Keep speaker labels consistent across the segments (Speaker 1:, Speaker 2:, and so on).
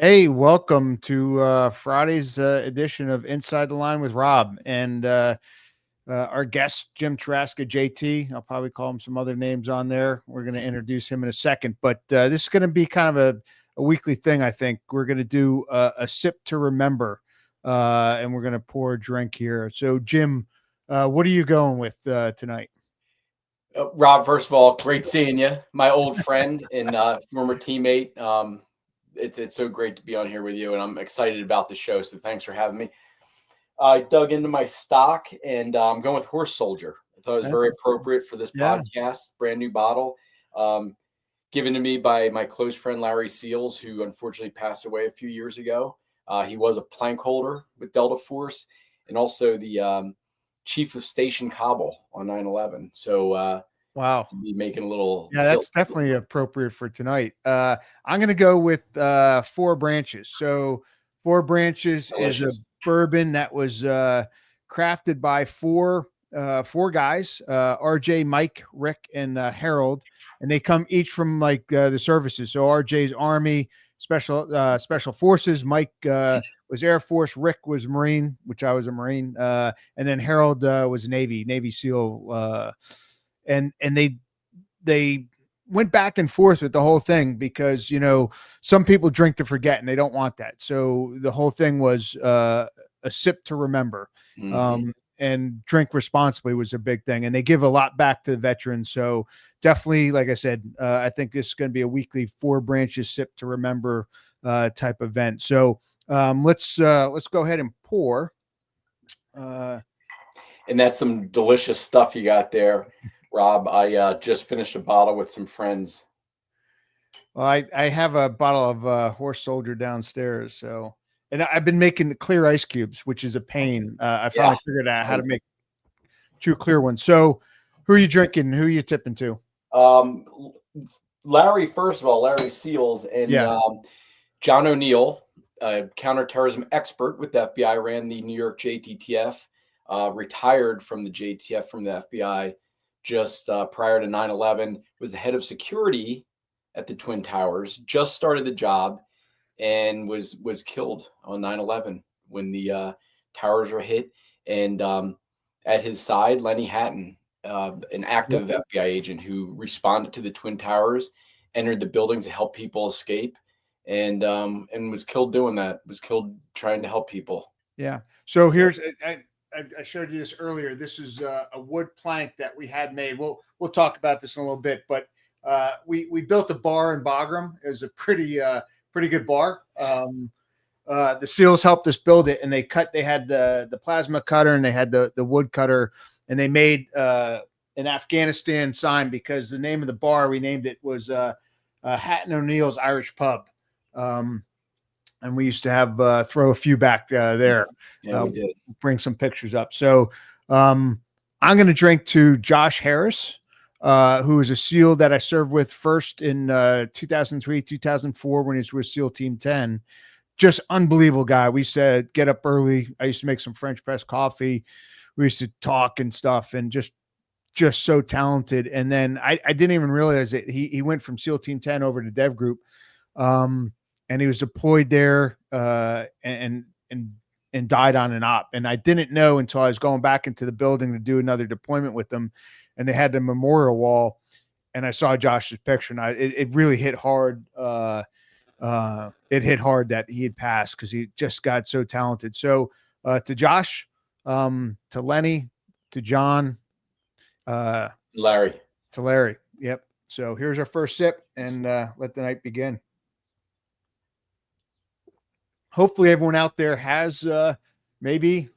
Speaker 1: Hey, welcome to Friday's edition of Inside the Line with Rob and our guest, Jim Tarasca, JT. I'll probably call him some other names on there. We're going to introduce him in a second, but this is going to be kind of a weekly thing, I think. We're going to do a sip to remember, and we're going to pour a drink here. So, Jim, what are you going with tonight?
Speaker 2: Rob, first of all, great seeing you, my old friend and former teammate. It's so great to be on here with you, and I'm excited about the show. So thanks for having me. I dug into my stock, and I'm going with Horse Soldier. I thought it was very appropriate for this podcast. Brand new bottle, given to me by my close friend Larry Seals, who unfortunately passed away a few years ago. He was a plank holder with Delta Force, and also the chief of Station Kabul on 9/11. So
Speaker 1: wow,
Speaker 2: be making a little
Speaker 1: that's definitely appropriate for tonight. I'm gonna go with Four Branches. So Four Branches is a bourbon that was crafted by four guys, RJ, Mike, Rick, and Harold, and they come each from like the services. So RJ's Army, Special Forces, Mike was Air Force, Rick was Marine, which I was a Marine, and then Harold was Navy SEAL, and they went back and forth with the whole thing because, you know, some people drink to forget and they don't want that. So the whole thing was a sip to remember, and drink responsibly was a big thing. And they give a lot back to the veterans. So definitely, like I said, I think this is going to be a weekly Four Branches sip to remember type event. So let's go ahead and pour.
Speaker 2: And that's some delicious stuff you got there, Rob. I just finished a bottle with some friends.
Speaker 1: Well, I have a bottle of Horse Soldier downstairs. So, and I've been making the clear ice cubes, which is a pain. I finally figured out how to make true clear ones. So who are you drinking? Who are you tipping to?
Speaker 2: Larry, first of all, Larry Seals and John O'Neill, counterterrorism expert with the FBI, ran the New York JTTF, retired from the JTF from the FBI just prior to 9/11, was the head of security at the Twin Towers, just started the job, and was killed on 9/11 when the towers were hit. And at his side, Lenny Hatton, an active FBI agent who responded to the Twin Towers, entered the buildings to help people escape, and was killed doing that, was killed trying to help people.
Speaker 1: Yeah. So here's, I showed you this earlier. This is a wood plank that we had made. We'll talk about this in a little bit, but we built a bar in Bagram. It was a pretty good bar. The SEALs helped us build it, and they had the plasma cutter and they had the wood cutter, and they made an Afghanistan sign because the name of the bar we named it was Hatton O'Neill's Irish Pub. And we used to have throw a few back there.
Speaker 2: Yeah, we did.
Speaker 1: Bring some pictures up. So I'm going to drink to Josh Harris, who is a SEAL that I served with first in 2003, 2004 when he was with SEAL Team 10. Just unbelievable guy. We said get up early. I used to make some French press coffee. We used to talk and stuff, and just so talented. And then I didn't even realize that he went from SEAL Team 10 over to Dev Group. And he was deployed there and died on an op. And I didn't know until I was going back into the building to do another deployment with them. And they had the memorial wall. And I saw Josh's picture. And it really hit hard. It hit hard that he had passed because he just got so talented. So to Josh, to Lenny, to John,
Speaker 2: Larry.
Speaker 1: To Larry. Yep. So here's our first sip, and let the night begin. Hopefully everyone out there has maybe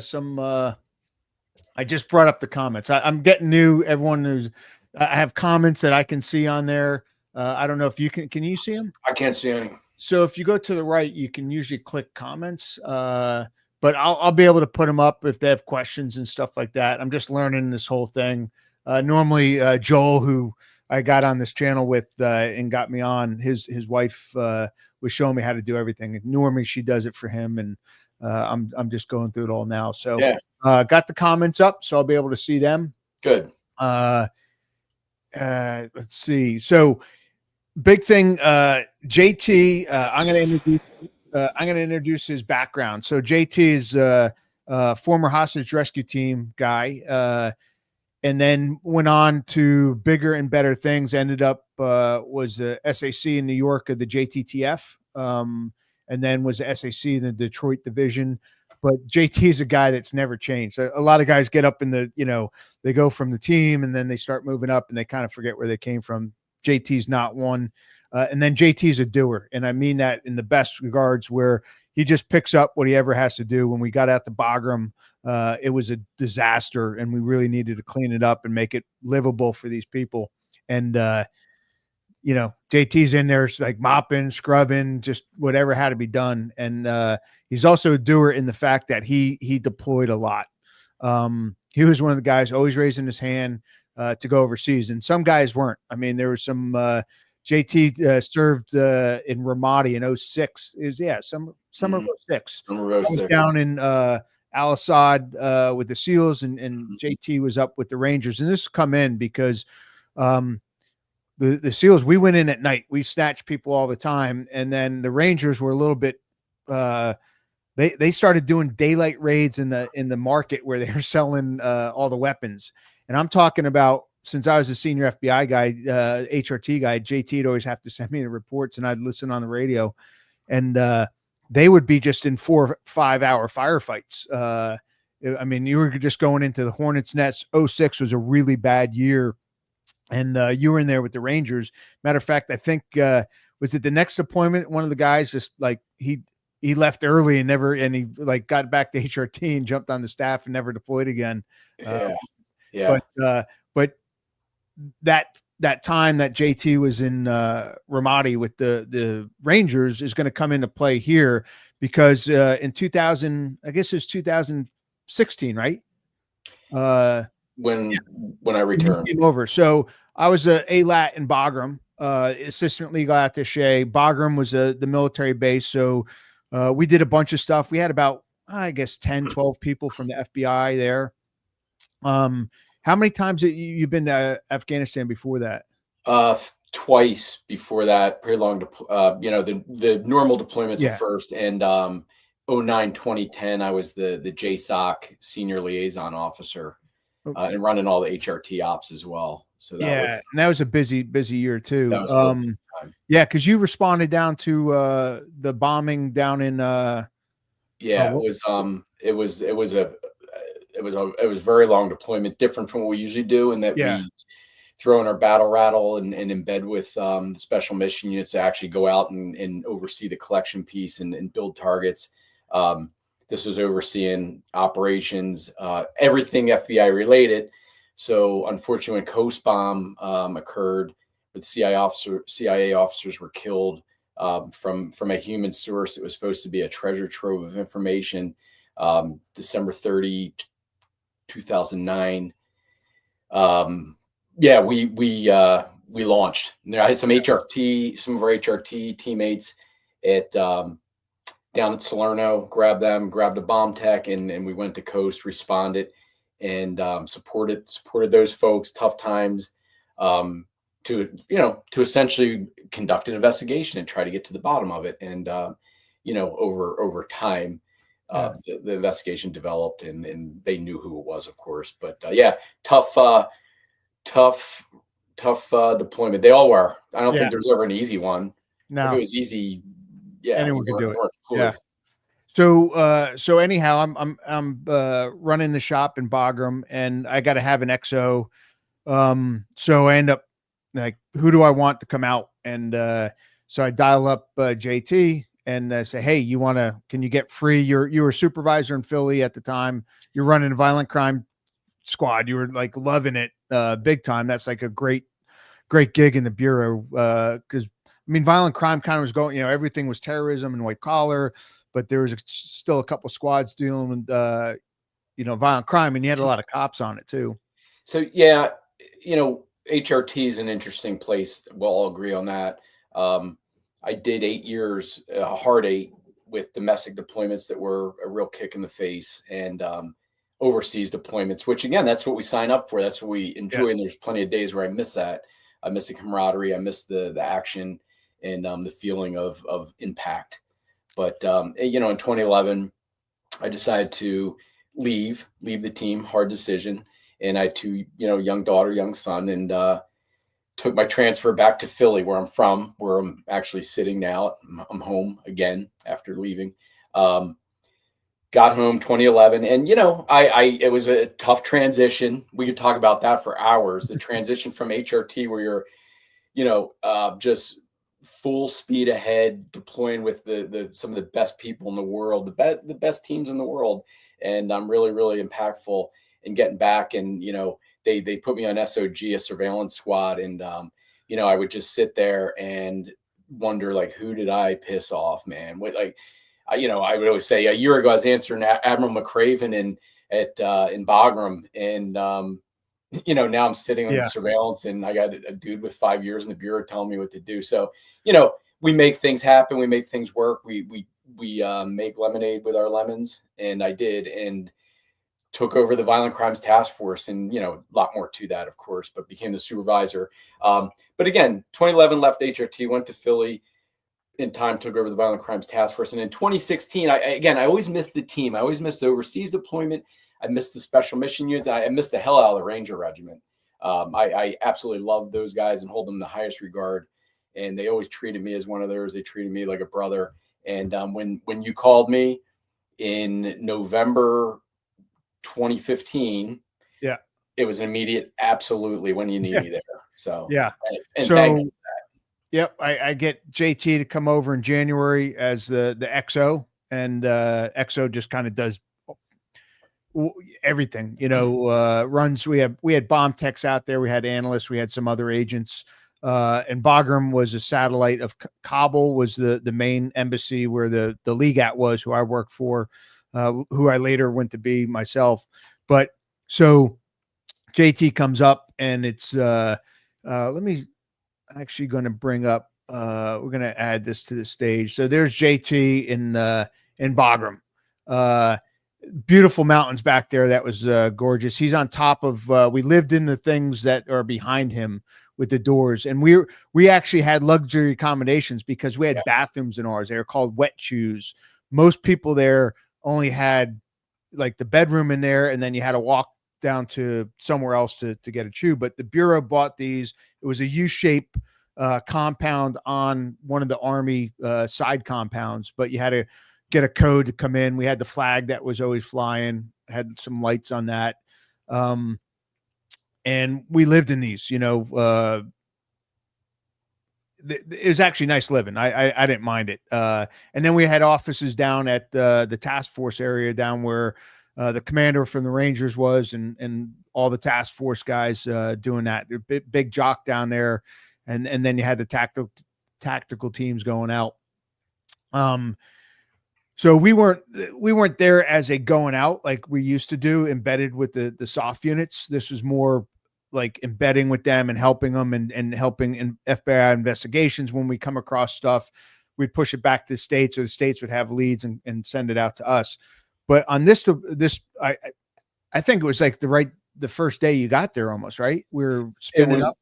Speaker 1: some I just brought up the comments. I'm getting new. Everyone who's I have comments that I can see on there. I don't know if you can you see them?
Speaker 2: I can't see any.
Speaker 1: So if you go to the right, you can usually click comments. But I'll be able to put them up if they have questions and stuff like that. I'm just learning this whole thing. Normally Joel, who I got on this channel with and got me on, his wife was showing me how to do everything. Normally she does it for him, and I'm just going through it all now. So got the comments up, so I'll be able to see them.
Speaker 2: Good.
Speaker 1: Let's see. So big thing, JT, I'm going to introduce his background. So JT is former hostage rescue team guy, and then went on to bigger and better things. Ended up was the SAC in New York of the JTTF, and then was the SAC in the Detroit division. But JT is a guy that's never changed. A lot of guys get up in the, they go from the team and then they start moving up and they kind of forget where they came from. JT's not one. And then JT's a doer. And I mean that in the best regards, where he just picks up what he ever has to do. When we got out to Bagram, it was a disaster and we really needed to clean it up and make it livable for these people. And, JT's in there like mopping, scrubbing, just whatever had to be done. And he's also a doer in the fact that he deployed a lot. He was one of the guys always raising his hand to go overseas, and some guys weren't. I mean, there was some JT served in Ramadi in 06. Summer of 06.
Speaker 2: Summer of 06.
Speaker 1: Down in Al Assad with the SEALs, and JT was up with the Rangers. And this come in because the SEALs, we went in at night. We snatched people all the time. And then the Rangers were a little bit they started doing daylight raids in the market where they were selling all the weapons. And I'm talking about, since I was a senior FBI guy, HRT guy, JT would always have to send me the reports and I'd listen on the radio. And they would be just in 4 or 5 hour firefights. I mean, you were just going into the Hornets Nest. 06 was a really bad year. And you were in there with the Rangers. Matter of fact, I think, was it the next deployment? One of the guys just like, he left early and he like got back to HRT and jumped on the staff and never deployed again. But that time that JT was in Ramadi with the Rangers is going to come into play here, because in 2000, I guess it's 2016, right?
Speaker 2: When I returned
Speaker 1: came over. So I was a ALAT in Bagram, assistant legal attaché. Bagram was the military base. So we did a bunch of stuff. We had about, I guess, 10, 12 people from the FBI there. How many times have you been to Afghanistan before that?
Speaker 2: Twice before that. Pretty long, the normal deployments at first, and 09, 2010, I was the JSOC senior liaison officer, and running all the HRT ops as well. So that
Speaker 1: was a busy year too.
Speaker 2: Really
Speaker 1: because you responded down to the bombing down in
Speaker 2: it was a very long deployment, different from what we usually do, in that we throw in our battle rattle and embed with the special mission units to actually go out and oversee the collection piece and build targets. This was overseeing operations, everything FBI related. So unfortunately, when Coast Bomb occurred, with CIA officers were killed from a human source. It was supposed to be a treasure trove of information. December 30, 2009. We launched. I had some of our HRT teammates down at Salerno, grabbed a bomb tech, and we went to Coast, responded, and supported those folks. Tough times, to essentially conduct an investigation and try to get to the bottom of it. And over time, the investigation developed, and they knew who it was, of course. But tough deployment. They all were. I don't think there's ever an easy one.
Speaker 1: No.
Speaker 2: If it was easy,
Speaker 1: anyone could do it. Yeah. So anyhow, I'm running the shop in Bagram, and I got to have an XO. So I end up like, who do I want to come out? And so I dial up JT and say, hey, can you get free? You were a supervisor in Philly at the time. You're running a violent crime squad. You were like loving it big time. That's like a great gig in the bureau, because I mean, violent crime kind of was going, everything was terrorism and white collar, but there was still a couple squads dealing with, violent crime, and you had a lot of cops on it too.
Speaker 2: So, HRT is an interesting place. We'll all agree on that. I did 8 years, a hard 8, with domestic deployments that were a real kick in the face, and overseas deployments, which again, that's what we sign up for. That's what we enjoy. And there's plenty of days where I miss that. I miss the camaraderie. I miss the action. and the feeling of impact. But you know, in 2011, I decided to leave the team. Hard decision. And I had two, you know, young daughter, young son, and took my transfer back to Philly, where I'm from, where I'm actually sitting now. I'm home again after leaving. Got home 2011, and you know, it was a tough transition. We could talk about that for hours. The transition from HRT, where you're, you know, just full speed ahead, deploying with the some of the best people in the world, the best teams in the world, and I'm really impactful in getting back. And you know, they put me on SOG, a surveillance squad, and you know, I would just sit there and wonder, like, who did I piss off, man? What, like, you know, I would always say, a year ago I was answering Admiral McCraven in Bagram, and you know, now I'm sitting on surveillance, and I got a dude with 5 years in the bureau telling me what to do. So, you know, we make things happen. We make things work. We make lemonade with our lemons, and I did, and took over the Violent Crimes Task Force, and you know, a lot more to that, of course, but became the supervisor. But again, 2011 left HRT, went to Philly. In time, took over the Violent Crimes Task Force, and in 2016, I always missed the team. I always missed the overseas deployment. I missed the special mission units. I missed the hell out of the Ranger Regiment. I absolutely love those guys and hold them in the highest regard. And they always treated me as one of theirs. They treated me like a brother. And when you called me in November 2015,
Speaker 1: yeah,
Speaker 2: it was an immediate absolutely, when you need me there. So
Speaker 1: yeah,
Speaker 2: and
Speaker 1: so
Speaker 2: thank you.
Speaker 1: Yep, I get JT to come over in January as the XO, and XO just kind of does everything, you know, runs. We had bomb techs out there, we had analysts, we had some other agents, and Bagram was a satellite of Kabul, was the main embassy where the legat was, who I worked for, who I later went to be myself. But so JT comes up, and it's let me actually going to bring up, we're going to add this to the stage. So there's JT in Bagram. Beautiful mountains back there. That was gorgeous. He's on top of, we lived in the things that are behind him with the doors. And we actually had luxury accommodations because we had bathrooms in ours. They were called wet shoes. Most people there only had like the bedroom in there, and then you had to walk down to somewhere else to get a chew. But the Bureau bought these. It was a U-shape compound on one of the Army side compounds, but you had to get a code to come in. We had the flag that was always flying, had some lights on that. And we lived in these, you know, it was actually nice living. I didn't mind it. And then we had offices down at the task force area down where the commander from the Rangers was, and all the task force guys doing that. Big jock down there, and then you had the tactical teams going out. So we weren't there as a going out like we used to do, embedded with the soft units. This was more like embedding with them and helping them, and helping in FBI investigations. When we come across stuff, we'd push it back to the States, or the States would have leads and send it out to us. But on this, I think it was like the first day you got there, almost, right? We were spinning up.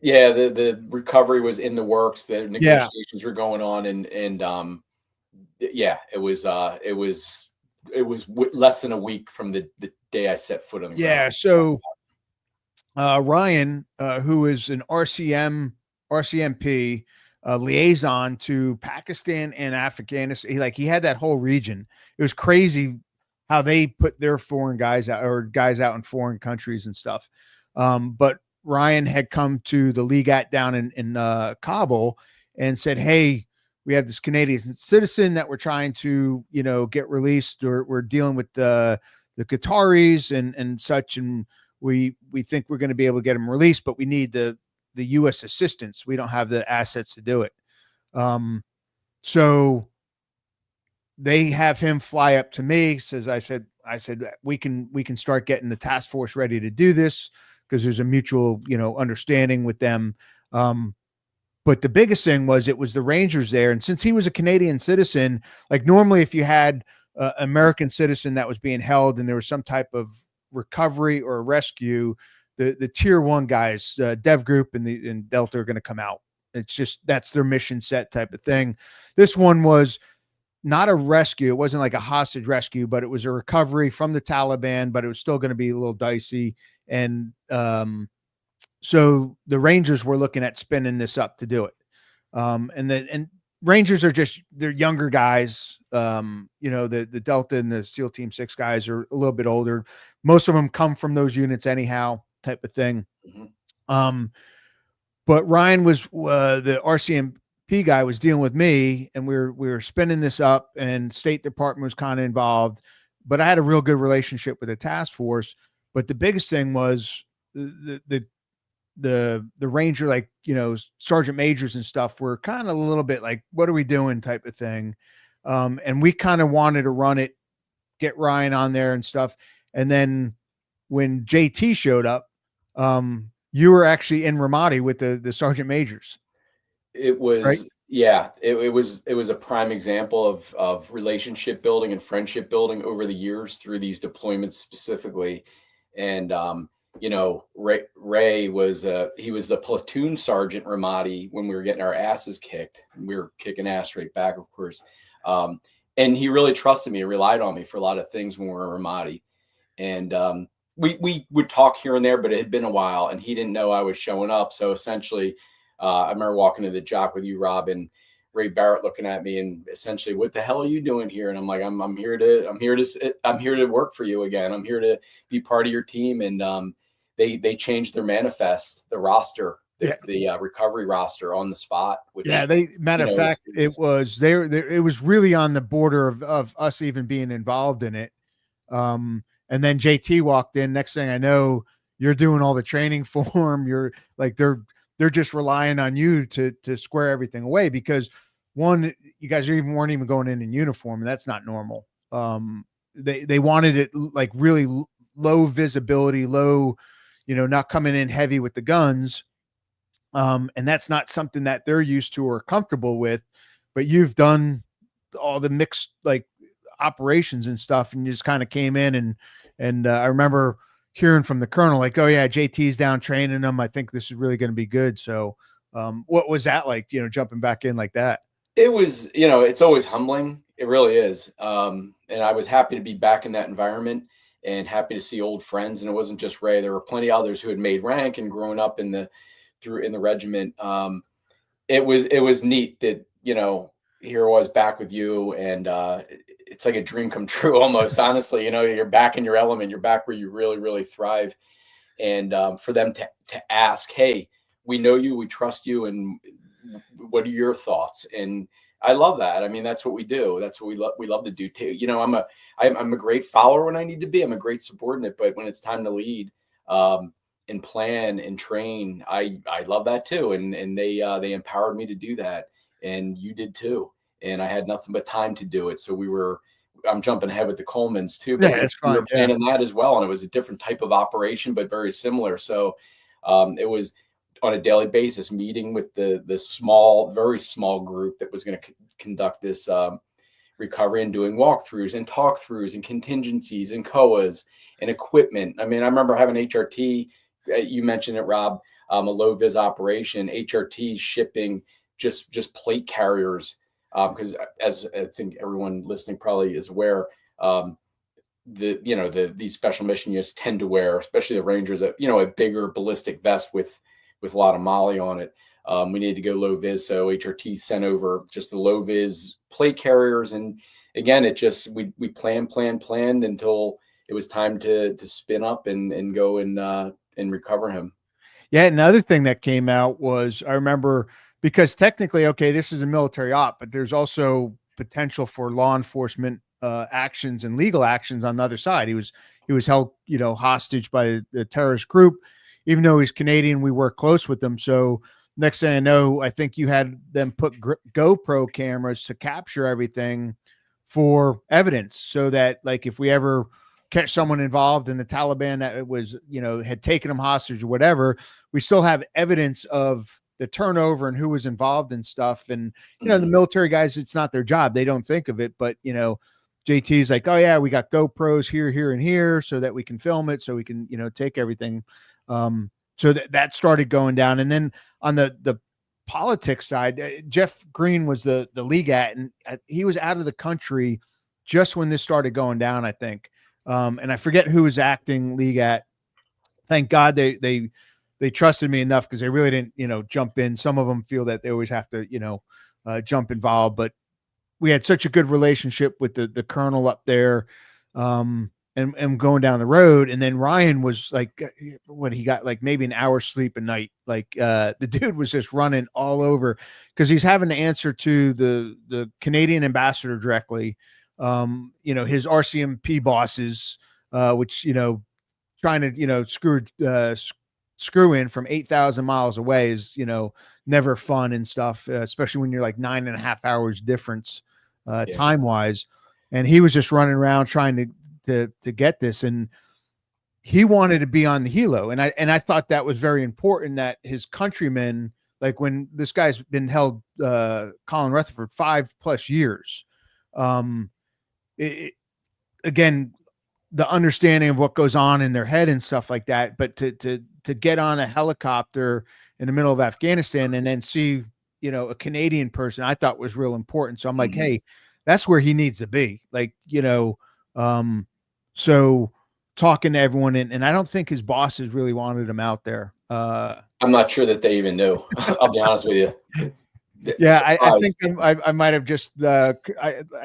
Speaker 2: Yeah, the recovery was in the works. The negotiations were going on, and yeah, it was less than a week from the day I set foot on the ground.
Speaker 1: Yeah. So Ryan, who is an RCMP liaison to Pakistan and Afghanistan, he had that whole region. It was crazy how they put their foreign guys out, or guys out in foreign countries and stuff. But Ryan had come to the legat down in Kabul and said, "Hey, we have this Canadian citizen that we're trying to, you know, get released, or we're dealing with the Qataris and such, and we think we're going to be able to get him released, but we need the U.S. assistance. We don't have the assets to do it." So they have him fly up to me. I said, we can start getting the task force ready to do this, because there's a mutual, you know, understanding with them. But the biggest thing was, it was the Rangers there. And since he was a Canadian citizen, like normally if you had an American citizen that was being held and there was some type of recovery or rescue, the tier one guys, Dev Group and Delta, are going to come out. It's just, that's their mission set type of thing. This one was not a rescue. It wasn't like a hostage rescue, but it was a recovery from the Taliban, but it was still going to be a little dicey. And so the Rangers were looking at spinning this up to do it. And Rangers are just, they're younger guys. The Delta and the SEAL Team 6 guys are a little bit older. Most of them come from those units anyhow, type of thing. Mm-hmm. But Ryan was the RCMP guy was dealing with me, and we were spinning this up, and State Department was kind of involved, but I had a real good relationship with the task force. But the biggest thing was the Ranger, like, sergeant majors and stuff were kind of a little bit like, what are we doing type of thing. And we kind of wanted to run it, get Ryan on there and stuff. And then when JT showed up, you were actually in Ramadi with the sergeant majors.
Speaker 2: It was, right? Yeah, it was a prime example of relationship building and friendship building over the years through these deployments specifically. And, Ray was, he was the platoon sergeant Ramadi when we were getting our asses kicked. We were kicking ass right back, of course. And he really trusted me, relied on me for a lot of things when we were in Ramadi. And we would talk here and there, but it had been a while, and he didn't know I was showing up. So essentially, I remember walking to the jock with you, Rob, and Ray Barrett looking at me and essentially, what the hell are you doing here? And I'm like, I'm here to work for you again. I'm here to be part of your team. And they changed their manifest, the roster, the recovery roster on the spot. Which,
Speaker 1: matter of fact, it was there. It was really on the border of us even being involved in it. And then JT walked in. Next thing I know, you're doing all the training for them. You're like, they're just relying on you to square everything away, because one, you guys weren't even going in uniform, and that's not normal. They wanted it like really low visibility, low, not coming in heavy with the guns. And that's not something that they're used to or comfortable with, but you've done all the mixed like operations and stuff, and you just kind of came in and I remember hearing from the colonel, like, oh yeah, JT's down training them. I think this is really going to be good. So, what was that like, jumping back in like that?
Speaker 2: It was, it's always humbling. It really is. And I was happy to be back in that environment and happy to see old friends. And it wasn't just Ray. There were plenty of others who had made rank and grown up in the regiment. It was neat that, here I was back with you, and it's like a dream come true almost, honestly. You're back in your element, you're back where you really, really thrive. And for them to ask, hey, we know you, we trust you, and what are your thoughts? And I love that. I mean, that's what we do. That's what we love to do too. I'm a great follower when I need to be. I'm a great subordinate, but when it's time to lead and plan and train, I love that too. And they empowered me to do that. And you did too. And I had nothing but time to do it. So I'm jumping ahead with the Colemans too, but we were planning that as well. And it was a different type of operation, but very similar. So it was on a daily basis meeting with the very small group that was going to conduct this recovery, and doing walkthroughs and talkthroughs and contingencies and COAs and equipment. I mean, I remember having HRT, you mentioned it, Rob, a low vis operation, HRT shipping just plate carriers. Because as I think everyone listening probably is aware, these special mission units tend to wear, especially the Rangers, a bigger ballistic vest with a lot of molly on it. We needed to go low vis, so HRT sent over just the low vis plate carriers, and again, it just we planned until it was time to spin up and go and recover him.
Speaker 1: Yeah, another thing that came out was, I remember, because technically, okay, this is a military op, but there's also potential for law enforcement actions and legal actions on the other side. He was held, hostage by the terrorist group. Even though he's Canadian, we work close with them. So next thing I know, I think you had them put GoPro cameras to capture everything for evidence, so that like if we ever catch someone involved in the Taliban that was, had taken him hostage or whatever, we still have evidence of the turnover and who was involved in stuff. And, the military guys, it's not their job. They don't think of it, but, JT's like, oh yeah, we got GoPros here, and here, so that we can film it, so we can, take everything. So that started going down. And then on the politics side, Jeff Green was the legat, and he was out of the country just when this started going down, I think. And I forget who was acting legat. Thank God they trusted me enough, because they really didn't, jump in. Some of them feel that they always have to, jump involved, but we had such a good relationship with the colonel up there. And going down the road. And then Ryan was like, what, he got like maybe an hour's sleep a night. Like the dude was just running all over, because he's having to answer to the Canadian ambassador directly. His RCMP bosses, which, trying to, screw in from 8,000 miles away is, never fun and stuff, especially when you're like 9.5 hours difference, time wise. And he was just running around trying to get this, and he wanted to be on the helo, and I thought that was very important, that his countrymen, like when this guy's been held, Colin Rutherford, 5+ years, again, the understanding of what goes on in their head and stuff like that, but to get on a helicopter in the middle of Afghanistan and then see, a Canadian person, I thought was real important. So I'm like, hey, that's where he needs to be, like, so talking to everyone, and I don't think his bosses really wanted him out there.
Speaker 2: I'm not sure that they even knew. I'll be honest with you.
Speaker 1: Yeah, I think I might have just I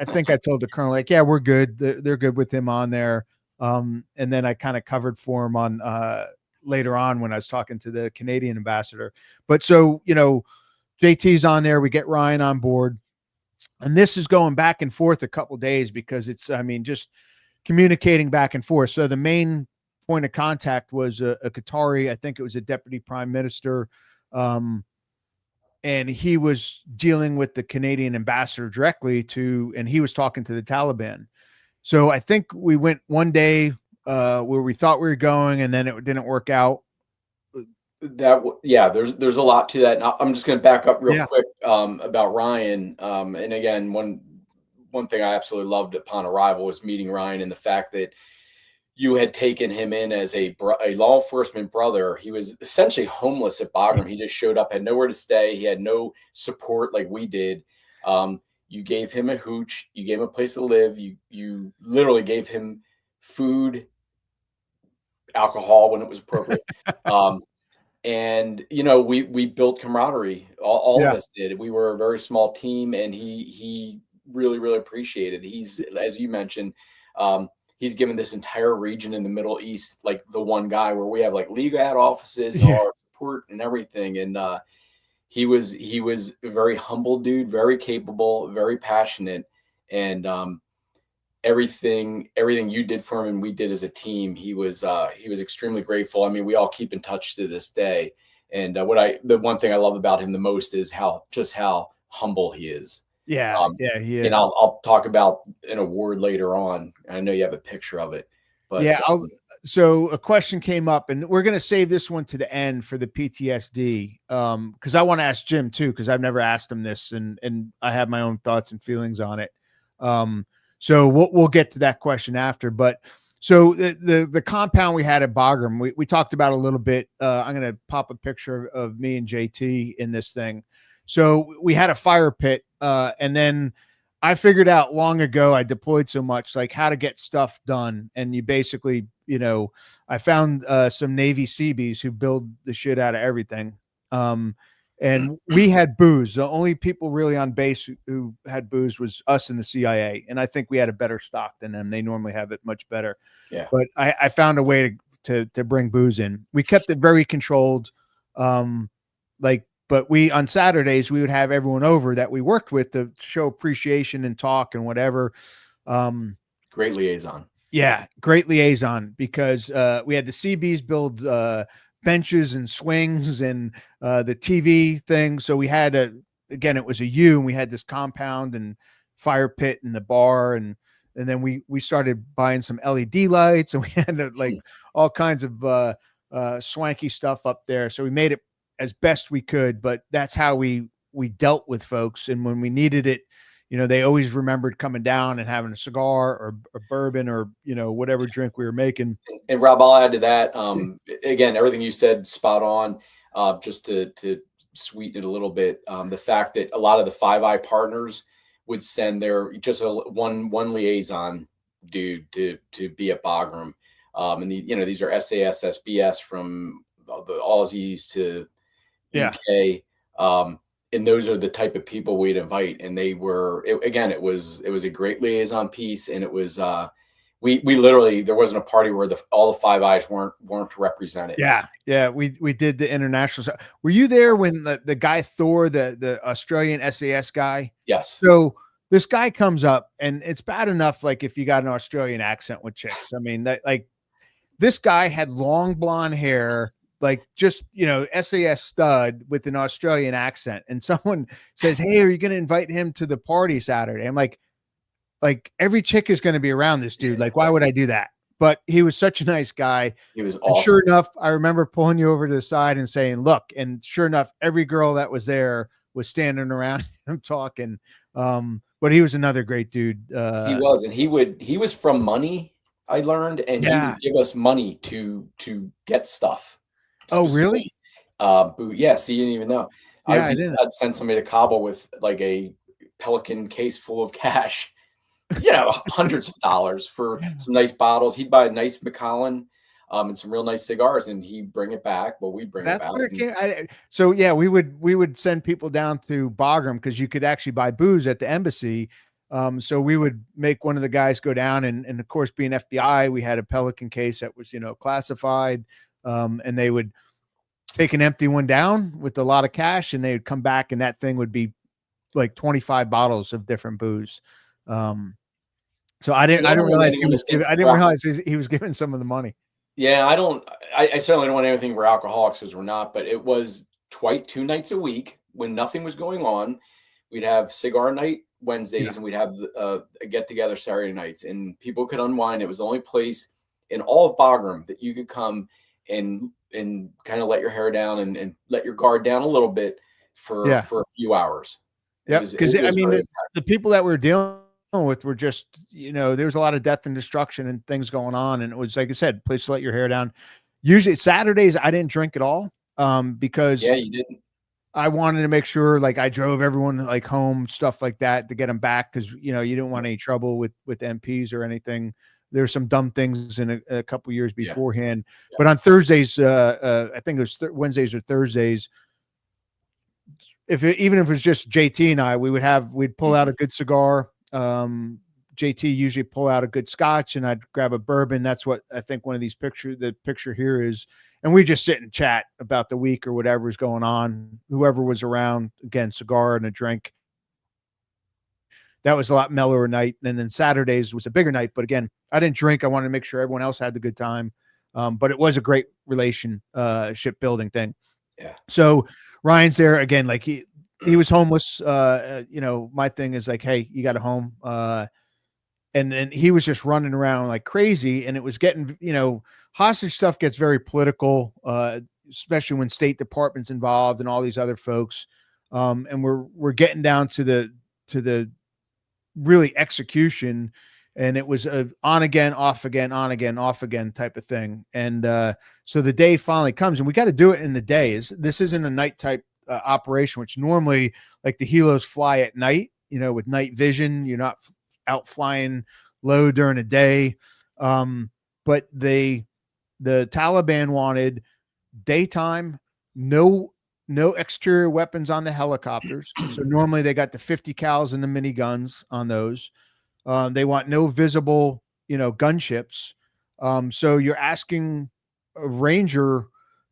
Speaker 1: think I told the colonel, like, yeah, we're good. They're good with him on there. And then I kind of covered for him on later on when I was talking to the Canadian ambassador. But so, JT's on there. We get Ryan on board, and this is going back and forth a couple days, because it's, just communicating back and forth. So the main point of contact was a Qatari. I think it was a deputy prime minister. And he was dealing with the Canadian ambassador directly and he was talking to the Taliban. So I think we went one day where we thought we were going, and then it didn't work out.
Speaker 2: There's a lot to that. And I'm just going to back up real quick about Ryan. And again, one thing I absolutely loved upon arrival was meeting Ryan, and the fact that you had taken him in as a law enforcement brother. He was essentially homeless at Bagram. He just showed up, had nowhere to stay. He had no support like we did. You gave him a hooch. You gave him a place to live. You literally gave him food, alcohol when it was appropriate. And we built camaraderie. All of us did. We were a very small team, and he really, really appreciated. He's, as you mentioned, he's given this entire region in the Middle East, like the one guy where we have like legat offices and all our support and everything. And he was a very humble dude, very capable, very passionate, and everything you did for him and we did as a team, he was extremely grateful. I mean, we all keep in touch to this day. And the one thing I love about him the most is how humble he is.
Speaker 1: Yeah, he is.
Speaker 2: And I'll talk about an award later on. I know you have a picture of it, but
Speaker 1: yeah. So a question came up, and we're going to save this one to the end for the PTSD. Cause I want to ask Jim too, cause I've never asked him this, and I have my own thoughts and feelings on it. So we'll get to that question after, but so the compound we had at Bagram, we talked about a little bit. I'm going to pop a picture of me and JT in this thing. So we had a fire pit, and then I figured out long ago, I deployed so much, like how to get stuff done. And you basically, I found some Navy Seabees who build the shit out of everything. And we had booze. The only people really on base who had booze was us and the CIA. And I think we had a better stock than them. They normally have it much better.
Speaker 2: Yeah.
Speaker 1: But I found a way to bring booze in. We kept it very controlled. But on Saturdays, we would have everyone over that we worked with to show appreciation and talk and whatever.
Speaker 2: Great liaison.
Speaker 1: Yeah, great liaison, because we had the CBs build benches and swings and the TV thing. So we had it was a U, and we had this compound and fire pit and the bar. And then we started buying some LED lights, and we had all kinds of swanky stuff up there. So we made it as best we could, but that's how we dealt with folks. And when we needed it, they always remembered coming down and having a cigar or a bourbon or, whatever drink we were making.
Speaker 2: And Rob, I'll add to that. Again, everything you said, spot on. Just to sweeten it a little bit. The fact that a lot of the Five Eye partners would send their just one liaison dude to be at Bagram. And these are SAS, SBS from the Aussies to UK. And those are the type of people we'd invite. And they were, it was a great liaison piece. And it was, we literally, there wasn't a party where all the Five Eyes weren't represented.
Speaker 1: Yeah. We did the international. Were you there when the guy Thor, the Australian SAS guy?
Speaker 2: Yes.
Speaker 1: So this guy comes up, and it's bad enough, like, if you got an Australian accent with chicks. I mean, that, like, this guy had long blonde hair, like, just, SAS stud with an Australian accent. And someone says, "Hey, are you going to invite him to the party Saturday?" I'm like every chick is going to be around this dude. Like, why would I do that? But he was such a nice guy.
Speaker 2: He was awesome.
Speaker 1: And sure enough, I remember pulling you over to the side and saying, "Look," and sure enough, every girl that was there was standing around him talking. But he was another great dude.
Speaker 2: He was, and he was from money, I learned, and he would give us money to get stuff.
Speaker 1: Oh, really?
Speaker 2: Yeah, so you didn't even know.
Speaker 1: Yeah,
Speaker 2: I'd send somebody to Kabul with like a Pelican case full of cash, hundreds of dollars for some nice bottles. He'd buy a nice Macallan and some real nice cigars, and he'd bring it back. Well, we'd bring it back.
Speaker 1: So yeah, we would send people down to Bagram because you could actually buy booze at the embassy. So we would make one of the guys go down, and of course, being FBI, we had a Pelican case that was classified, and they would take an empty one down with a lot of cash, and they would come back, and that thing would be like 25 bottles of different booze. So I didn't realize he was giving some of the money.
Speaker 2: Yeah, I certainly don't want anything we're alcoholics, because we're not, but it was 2 nights a week when nothing was going on. We'd have cigar night Wednesdays, and we'd have a get together Saturday nights, and people could unwind. It was the only place in all of Bagram that you could come and kind of let your hair down and let your guard down a little bit for a few hours.
Speaker 1: Yeah, because I mean, the people that we're dealing with were just, there was a lot of death and destruction and things going on, and it was, like I said, place to let your hair down. Usually Saturdays I didn't drink at all, because
Speaker 2: you didn't.
Speaker 1: I wanted to make sure, like, I drove everyone like home, stuff like that, to get them back, because you didn't want any trouble with MPs or anything. There's some dumb things in a couple years beforehand. But on Thursdays, I think it was Wednesdays or Thursdays, even if it was just JT and I, we'd pull out a good cigar. JT usually pull out a good scotch, and I'd grab a bourbon. That's what I think one of these the picture here is. And we just sit and chat about the week or whatever's going on. Whoever was around, again, cigar and a drink. That was a lot mellower night. And then Saturdays was a bigger night. But again, I didn't drink. I wanted to make sure everyone else had the good time. But it was a great relationship building thing.
Speaker 2: Yeah.
Speaker 1: So Ryan's there again, like he was homeless. My thing is like, hey, you got a home. And then he was just running around like crazy, and it was getting, hostage stuff gets very political, especially when State Department's involved and all these other folks. And we're getting down to the really execution, and it was a on again, off again, on again, off again type of thing. And so the day finally comes, and we got to do it in the day. This isn't a night type operation, which normally, like, the helos fly at night, with night vision. You're not out flying low during the day. But the Taliban wanted daytime, no exterior weapons on the helicopters. So normally they got the 50 cals and the miniguns on those. They want no visible, gunships. So you're asking a Ranger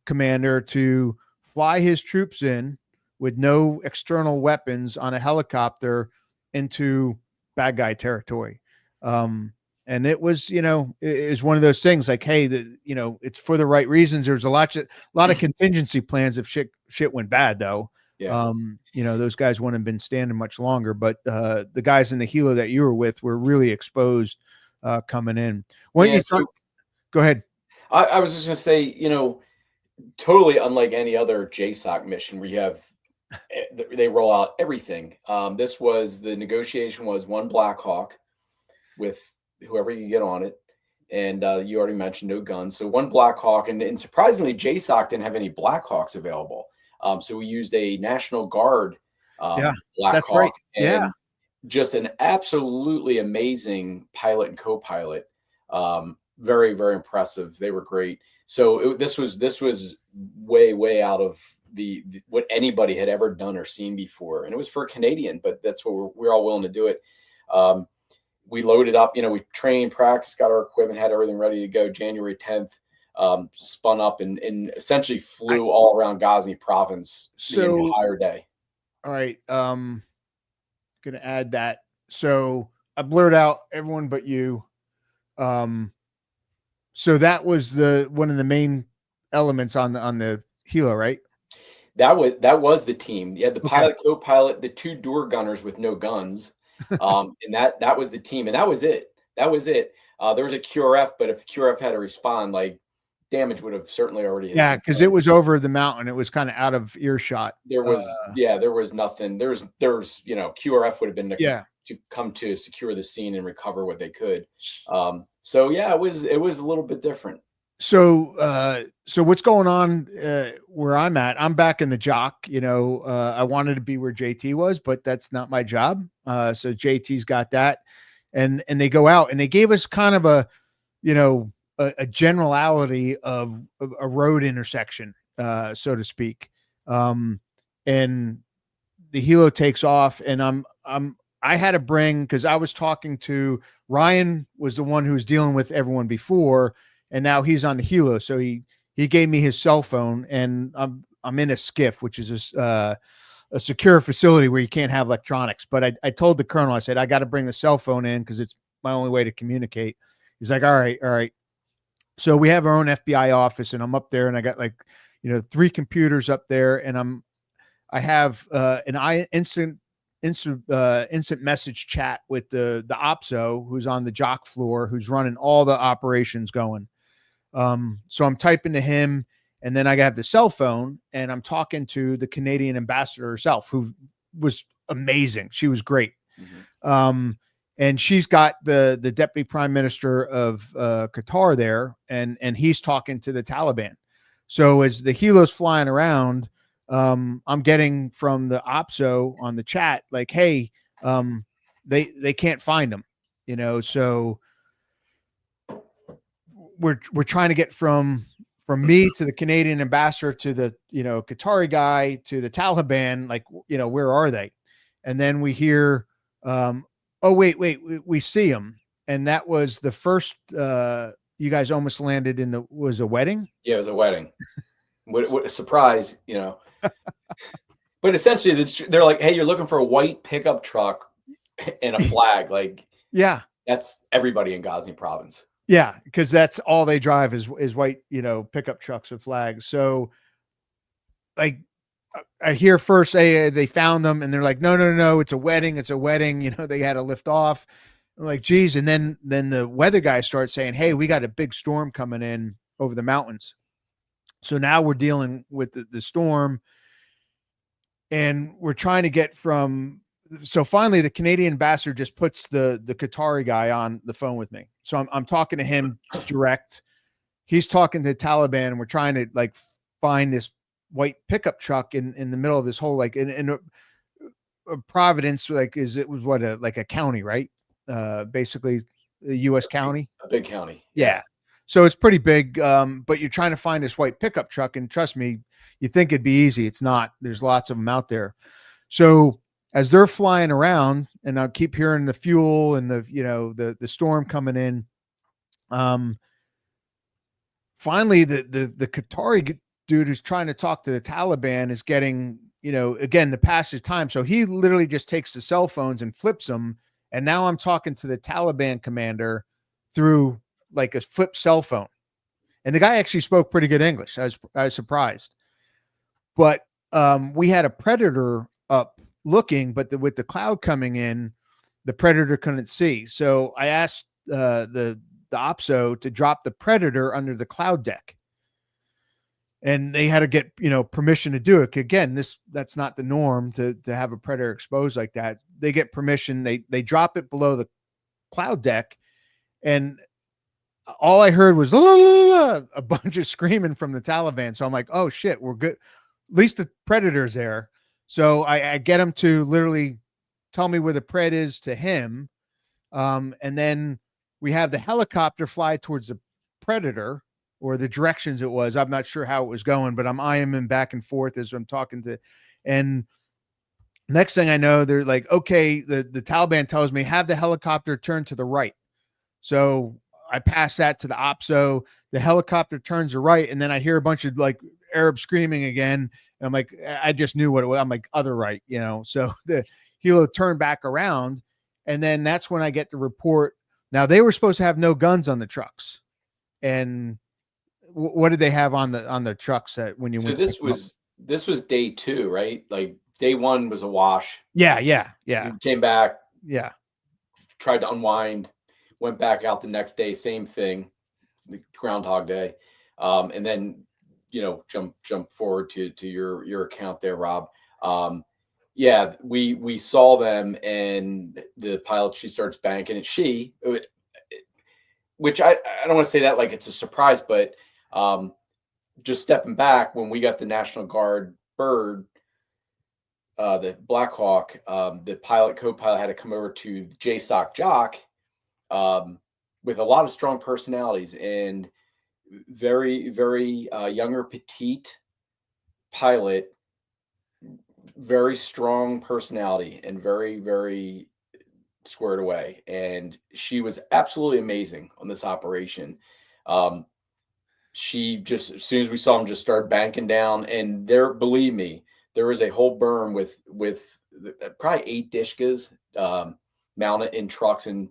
Speaker 1: commander to fly his troops in with no external weapons on a helicopter into bad guy territory. And it was, it is one of those things like, hey, it's for the right reasons. There's a lot of contingency plans if shit went bad, though.
Speaker 2: Yeah.
Speaker 1: Those guys wouldn't have been standing much longer, but the guys in the helo that you were with were really exposed coming in. Go ahead.
Speaker 2: I was just going to say, totally unlike any other JSOC mission where they roll out everything. The negotiation was one Black Hawk with whoever you get on it. And you already mentioned no guns. So one Black Hawk, and surprisingly, JSOC didn't have any Black Hawks available. So we used a National Guard
Speaker 1: Yeah,
Speaker 2: Black
Speaker 1: that's
Speaker 2: Hawk,
Speaker 1: right.
Speaker 2: and
Speaker 1: Yeah.
Speaker 2: just an absolutely amazing pilot and co-pilot. Very, very impressive. They were great. So this was way out of the what anybody had ever done or seen before, and it was for a Canadian, but that's what we're all willing to do it. We loaded up, we trained, practiced, got our equipment, had everything ready to go. January 10th, spun up and essentially flew all around Ghazni province the entire day.
Speaker 1: All right. Gonna add that. So I blurred out everyone but you. So that was one of the main elements on the helo, right?
Speaker 2: That was the team. You had the pilot, co-pilot, the 2 door gunners with no guns, and that was the team, and that was it. That was it. There was a QRF, but if the QRF had to respond, like, damage would have certainly already hit.
Speaker 1: Yeah, because it was over the mountain. It was kind of out of earshot.
Speaker 2: There was there was nothing. There was QRF would have been to come to secure the scene and recover what they could. So yeah, it was a little bit different.
Speaker 1: So what's going on where I'm at? I'm back in the jock. I wanted to be where JT was, but that's not my job. So JT's got that, and they go out and they gave us kind of a generality of a road intersection, so to speak. And the helo takes off, and I had to bring, because I was talking to Ryan, was the one who was dealing with everyone before, and now he's on the helo. So he gave me his cell phone, and I'm in a skiff, which is a secure facility where you can't have electronics. But I told the colonel, I said, I got to bring the cell phone in because it's my only way to communicate. He's like, all right. So we have our own FBI office, and I'm up there, and I got 3 computers up there, and I have an instant message chat with the OPSO, who's on the jock floor, who's running all the operations going. So I'm typing to him, and then I have the cell phone, and I'm talking to the Canadian ambassador herself, who was amazing. She was great. Mm-hmm. And she's got the deputy prime minister of Qatar there, and he's talking to the Taliban. So as the helo's flying around, I'm getting from the OPSO on the chat, like, hey, they can't find them, so we're trying to get from me to the Canadian ambassador to the, Qatari guy to the Taliban, like, where are they? And then we hear, oh, wait, we see them. And that was the first, you guys almost landed was a wedding?
Speaker 2: Yeah, it was a wedding. What a surprise, But essentially, they're like, hey, you're looking for a white pickup truck and a flag. Like,
Speaker 1: yeah,
Speaker 2: that's everybody in Ghazni province.
Speaker 1: Yeah, because that's all they drive is white, pickup trucks with flags. So, like, I hear first they found them, and they're like, no, it's a wedding. They had to lift off. I'm like, geez. And then the weather guys start saying, hey, we got a big storm coming in over the mountains. So now we're dealing with the storm, and we're trying to get from. So finally, the Canadian ambassador just puts the Qatari guy on the phone with me. So I'm talking to him direct. He's talking to the Taliban, and we're trying to find this white pickup truck in the middle of this whole in a Providence, it was a county, right? Basically, a U.S. county,
Speaker 2: a big county.
Speaker 1: Yeah. So it's pretty big. But you're trying to find this white pickup truck, and trust me, you think it'd be easy. It's not. There's lots of them out there. So as they're flying around, and I keep hearing the fuel and the storm coming in. Finally, the Qatari dude who's trying to talk to the Taliban is getting, again, the passage time. So he literally just takes the cell phones and flips them. And now I'm talking to the Taliban commander through a flip cell phone. And the guy actually spoke pretty good English. I was surprised. But we had a Predator up looking, but with the cloud coming in, the Predator couldn't see. So I asked the OPSO to drop the Predator under the cloud deck, and they had to get permission to do it. Again, that's not the norm to have a Predator exposed like that. They get permission. They drop it below the cloud deck, and all I heard was a bunch of screaming from the Taliban. So I'm like, oh shit, we're good. least the predator's there. So I get him to literally tell me where the pred is to him. And then we have the helicopter fly towards the predator, or the directions it was. I'm not sure how it was going, but I'm eyeing him back and forth as I'm talking to, and next thing I know, they're like, okay, the Taliban tells me have the helicopter turn to the right. So I pass that to the OPSO. The helicopter turns to right, and then I hear a bunch of like Arab screaming again. And I'm like, I just knew what it was. I'm like, other right, So the helo turned back around, and then that's when I get the report. Now they were supposed to have no guns on the trucks, and what did they have on the trucks that when you
Speaker 2: So
Speaker 1: went?
Speaker 2: this was day 2, right? Like day 1 was a wash.
Speaker 1: Yeah.
Speaker 2: You came back.
Speaker 1: Yeah.
Speaker 2: Tried to unwind. Went back out the next day, same thing, the Groundhog Day, and then jump forward to your account there, Rob. Yeah, we saw them, and the pilot, she starts banking it. Which I don't want to say that like it's a surprise, but just stepping back, when we got the National Guard bird, the Black Hawk, the co-pilot had to come over to the JSOC jock. With a lot of strong personalities and very, very younger, petite pilot, very strong personality and very, very squared away. And she was absolutely amazing on this operation. She just, as soon as we saw him, just started banking down. And believe me, there was a whole berm with probably 8 Dishkas mounted in trucks, and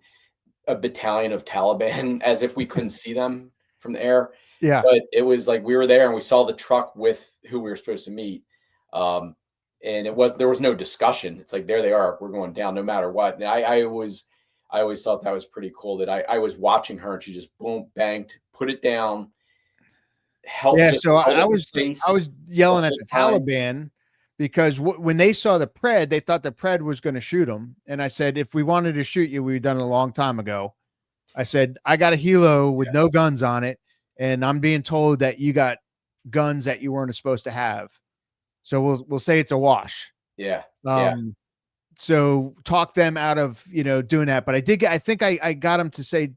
Speaker 2: a battalion of Taliban, as if we couldn't see them from the air.
Speaker 1: Yeah.
Speaker 2: But it was like we were there and we saw the truck with who we were supposed to meet. And there was no discussion. It's like, there they are. We're going down no matter what. And I always thought that was pretty cool, that I was watching her and she just boom, banked, put it down.
Speaker 1: So I was yelling at the Taliban because when they saw the pred, they thought the pred was going to shoot them. And I said, if we wanted to shoot you, we'd done it a long time ago. I said, I got a helo with no guns on it, and I'm being told that you got guns that you weren't supposed to have. So we'll say it's a wash.
Speaker 2: Yeah.
Speaker 1: So talk them out of, doing that. But I think I got them to say,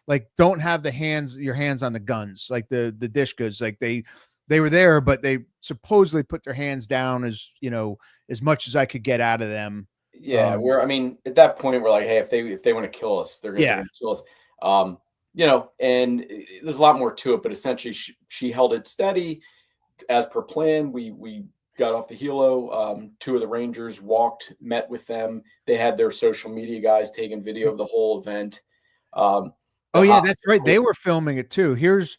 Speaker 1: like, don't have your hands on the guns, like the Dishkas, like they were there, but they supposedly put their hands down as much as I could get out of them.
Speaker 2: Yeah. At that point, we're like, hey, if they want to kill us, they're going to kill us. And there's a lot more to it, but essentially she held it steady as per plan. We got off the helo. 2 of the Rangers met with them. They had their social media guys taking video of the whole event.
Speaker 1: That's right. They were filming it too. Here's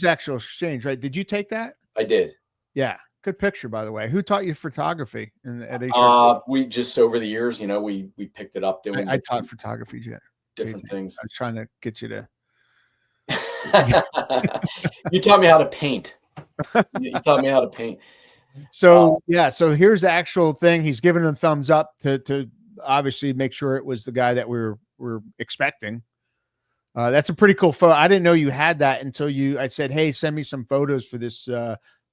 Speaker 1: actual exchange, right? Did you take that?
Speaker 2: I did.
Speaker 1: Yeah. Good picture, by the way. Who taught you photography at
Speaker 2: HRT? We just, over the years, we picked it up doing.
Speaker 1: I taught photography,
Speaker 2: different things.
Speaker 1: I was trying to get you to.
Speaker 2: You taught me how to paint. You taught me how to paint.
Speaker 1: So so here's the actual thing. He's giving a thumbs up to obviously make sure it was the guy that we're expecting. That's a pretty cool photo. I didn't know you had that until I said, hey, send me some photos for this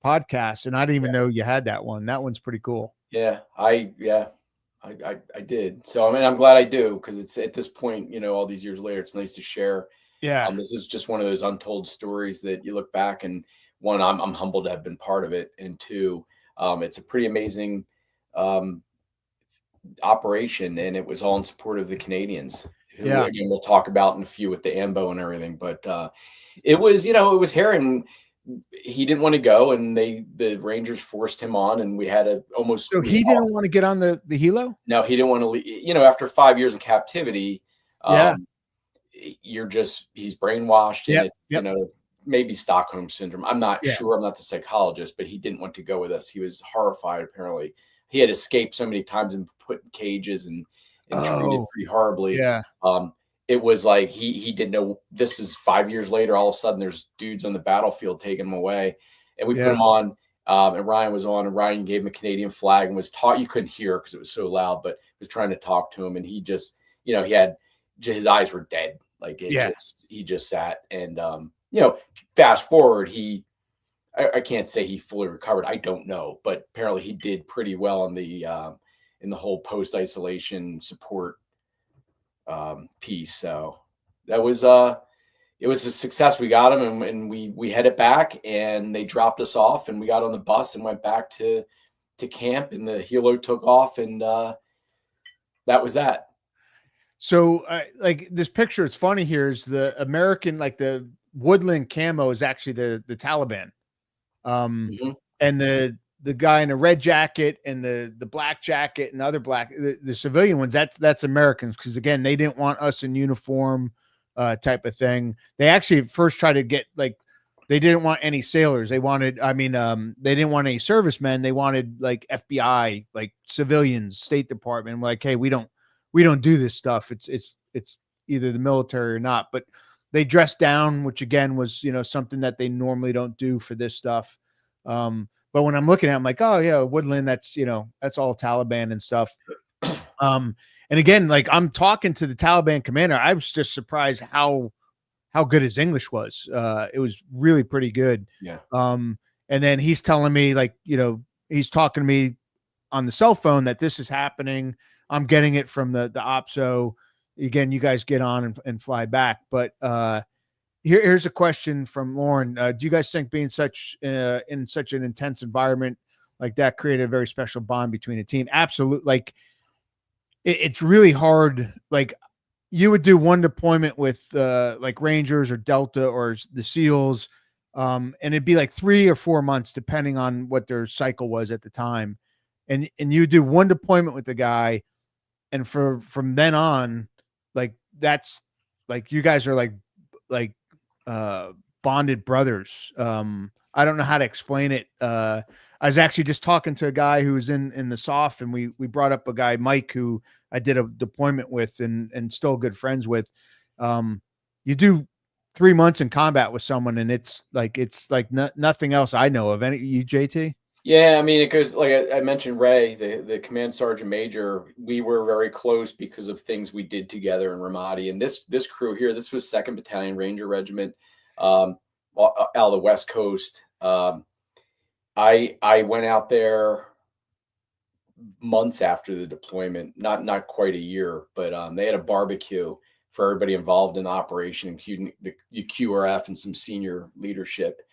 Speaker 1: podcast. And I didn't even know you had that one. That one's pretty cool.
Speaker 2: Yeah, I did. So, I'm glad I do, because it's at this point, all these years later, it's nice to share.
Speaker 1: Yeah.
Speaker 2: This is just one of those untold stories that you look back, and 1, I'm humbled to have been part of it. And 2, it's a pretty amazing operation, and it was all in support of the Canadians. Who, again, we'll talk about in a few with the AMBO and everything, but it was here, and he didn't want to go, and the Rangers forced him on, and we had to almost.
Speaker 1: So he didn't want to get on the helo?
Speaker 2: No, he didn't want to leave. After 5 years of captivity, he's brainwashed, and it's maybe Stockholm syndrome. I'm not sure. I'm not the psychologist, but he didn't want to go with us. He was horrified. Apparently, he had escaped so many times and put in cages and treated pretty horribly.
Speaker 1: Yeah.
Speaker 2: It was like he didn't know. This is 5 years later. All of a sudden, there's dudes on the battlefield taking him away, and we put him on. And Ryan was on, and Ryan gave him a Canadian flag and was taught. You couldn't hear because it was so loud, but was trying to talk to him, and he just, he had his eyes were dead. Like he just sat, and fast forward, he I can't say he fully recovered. I don't know, but apparently he did pretty well in the whole post isolation support piece. So that was it was a success. We got him, and we headed back, and they dropped us off, and we got on the bus and went back to camp, and the helo took off, and that was that.
Speaker 1: So like this picture, it's funny here is the American, like the woodland camo is actually the Taliban. And the guy in the red jacket and the black jacket and other black, the civilian ones, that's Americans. Cause again, they didn't want us in uniform, type of thing. They actually first tried to get like, they didn't want any sailors. They wanted, they didn't want any servicemen. They wanted like FBI, like civilians, State Department. Like, hey, we don't do this stuff. It's either the military or not, but they dressed down, which again was, something that they normally don't do for this stuff. But when I'm looking at it, I'm like, oh yeah, woodland, that's all Taliban and stuff. And again, like I'm talking to the Taliban commander, I was just surprised how good his English was. It was really pretty good.
Speaker 2: Yeah.
Speaker 1: And then he's telling me like, he's talking to me on the cell phone that this is happening. I'm getting it from the OPSO. Again, you guys get on and fly back. But here's a question from Lauren. Do you guys think being in such an intense environment like that created a very special bond between the team? Absolutely. Like it's really hard. Like you would do one deployment with like Rangers or Delta or the SEALs, and it'd be like 3 or 4 months depending on what their cycle was at the time. And you do one deployment with the guy, and from then on, like that's like you guys are like bonded brothers. I don't know how to explain it. I was actually just talking to a guy who was in the SOF, and we brought up a guy, Mike, who I did a deployment with and still good friends with. You do 3 months in combat with someone, and it's like nothing else I know of. Any you, JT?
Speaker 2: Yeah, I mean, it goes like I mentioned, Ray, the command sergeant major. We were very close because of things we did together in Ramadi. And this crew here, this was 2nd Battalion Ranger Regiment, out of the West Coast. I went out there months after the deployment, not quite a year, but they had a barbecue for everybody involved in the operation, including the QRF and some senior leadership,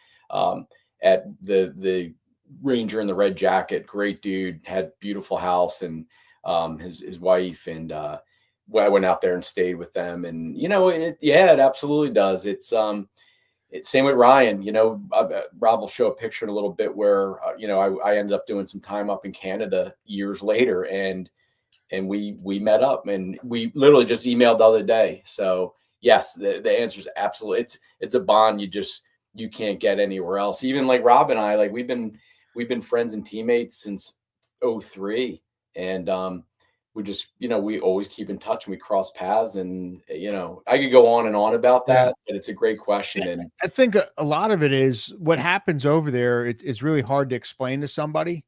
Speaker 2: at the Ranger in the red jacket. Great dude, had beautiful house, and his wife, and I went out there and stayed with them. And it absolutely does. It's same with Ryan. Rob will show a picture in a little bit where I ended up doing some time up in Canada years later, and we met up, and we literally just emailed the other day. So yes, the answer is absolutely. It's a bond you can't get anywhere else. Even like Rob and I, like we've been friends and teammates since 2003, and we just we always keep in touch, and we cross paths, and I could go on and on about that, but it's a great question. And
Speaker 1: I think a lot of it is what happens over there. It's really hard to explain to somebody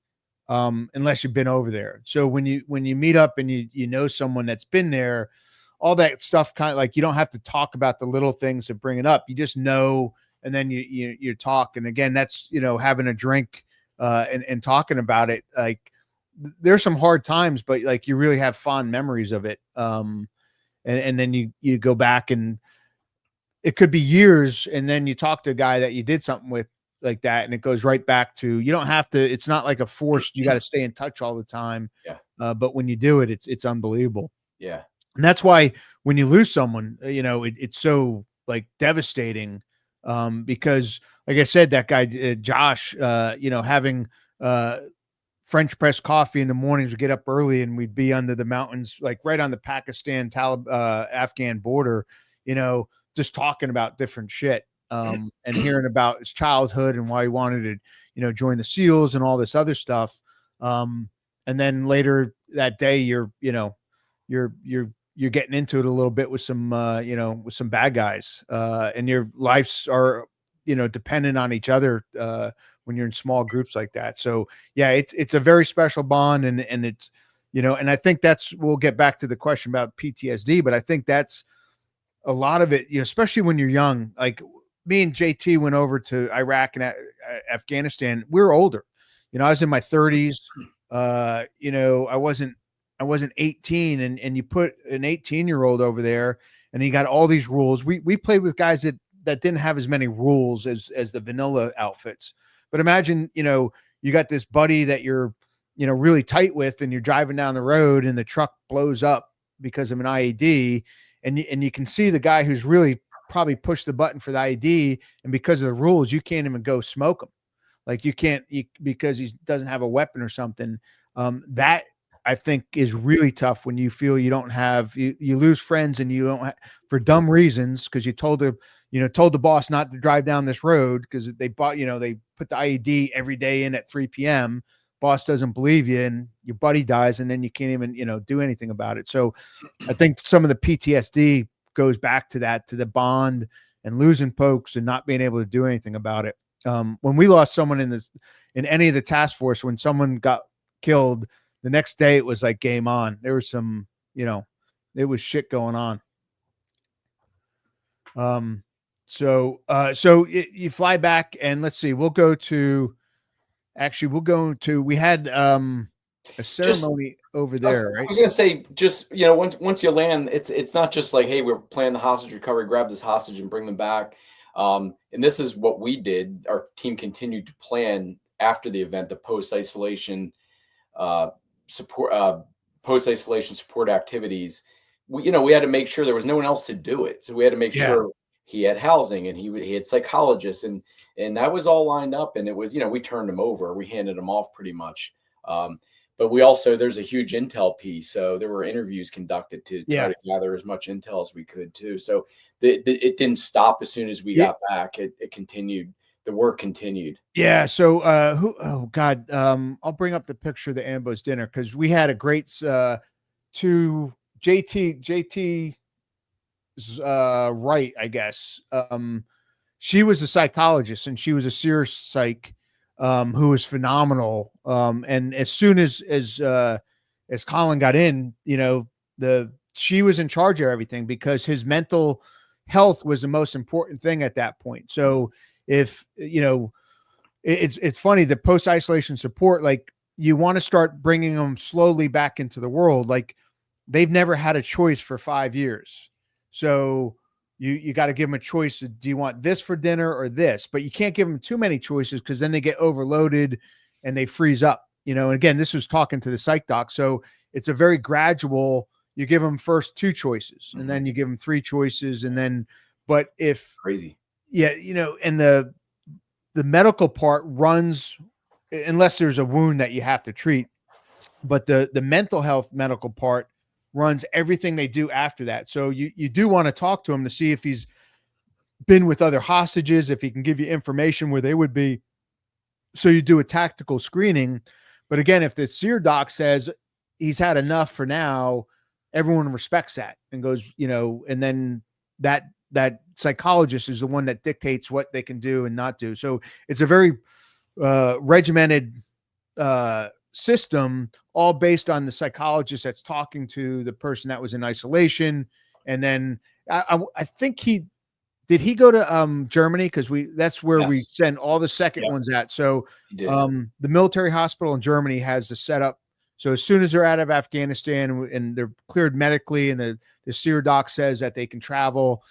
Speaker 1: unless you've been over there. So when you meet up and you know someone that's been there, all that stuff kind of like you don't have to talk about the little things that bring it up. You just know, and then you talk. And again, that's having a drink and talking about it. Like there's some hard times, but like you really have fond memories of it. And then you go back, and it could be years, and then you talk to a guy that you did something with like that, and it goes right back to, you don't have to, it's not like a forced, you got to stay in touch all the time.
Speaker 2: Yeah.
Speaker 1: But when you do it, it's unbelievable.
Speaker 2: Yeah.
Speaker 1: And that's why when you lose someone, it's so like devastating. Because like I said, that guy, Josh, having, French press coffee in the mornings, we get up early and we'd be under the mountains, like right on the Pakistan Afghan border, just talking about different shit, and hearing about his childhood and why he wanted to, join the SEALs and all this other stuff. And then later that day, you're getting into it a little bit with some, with some bad guys, and your lives are, dependent on each other, when you're in small groups like that. So yeah, it's a very special bond, and it's, and I think we'll get back to the question about PTSD, but I think that's a lot of it, especially when you're young. Like me and JT went over to Iraq and Afghanistan, we were older. I was in my 30s. I wasn't 18, and you put an 18-year-old over there and he got all these rules. We played with guys that didn't have as many rules as the vanilla outfits. But imagine, you got this buddy that you're, really tight with, and you're driving down the road and the truck blows up because of an IED, and you can see the guy who's really probably pushed the button for the IED, and because of the rules, you can't even go smoke him. Like you can't, because he doesn't have a weapon or something. That I think is really tough when you feel you don't have, you lose friends and you don't for dumb reasons, because you told the boss not to drive down this road because they put the IED every day in at 3 p.m. Boss doesn't believe you, and your buddy dies, and then you can't even, do anything about it. So I think some of the PTSD goes back to that, to the bond and losing folks and not being able to do anything about it. When we lost someone in any of the task force, when someone got killed, the next day it was like game on. There was some, it was shit going on. So you fly back, and let's see, we had a ceremony over there, right?
Speaker 2: I was going to say, just, once you land, it's not just like, hey, we're planning the hostage recovery, grab this hostage and bring them back. And this is what we did. Our team continued to plan after the event, the post-isolation support activities. We had to make sure there was no one else to do it. So we had to make sure he had housing, and he had psychologists, and that was all lined up. And it was, we turned him over, we handed him off pretty much. But we also, there's a huge intel piece. So there were interviews conducted to try to gather as much intel as we could too. So it didn't stop as soon as we got back. It continued. The work continued.
Speaker 1: Yeah. So I'll bring up the picture of the Ambo's dinner, because we had a great to JT's right, I guess. She was a psychologist, and she was a serious psych, who was phenomenal. And as soon as Colin got in, she was in charge of everything, because his mental health was the most important thing at that point. So if, it's funny, the post-isolation support, like, you want to start bringing them slowly back into the world. Like, they've never had a choice for 5 years. So you got to give them a choice. Do you want this for dinner or this? But you can't give them too many choices, because then they get overloaded and they freeze up, and again, this was talking to the psych doc. So it's a very gradual, you give them first 2 choices, and then you give them 3 choices. And then, but if
Speaker 2: crazy,
Speaker 1: and the medical part runs, unless there's a wound that you have to treat, but the mental health medical part runs everything they do after that. So you do want to talk to him to see if he's been with other hostages, if he can give you information where they would be. So you do a tactical screening. But again, if the SEER doc says he's had enough for now, everyone respects that and goes, and then that psychologist is the one that dictates what they can do and not do. So it's a very regimented system, all based on the psychologist that's talking to the person that was in isolation. And then I think did he go to Germany? Because that's where we send all the second ones at. So the military hospital in Germany has a setup. So as soon as they're out of Afghanistan and they're cleared medically, and the SEER doc says that they can travel,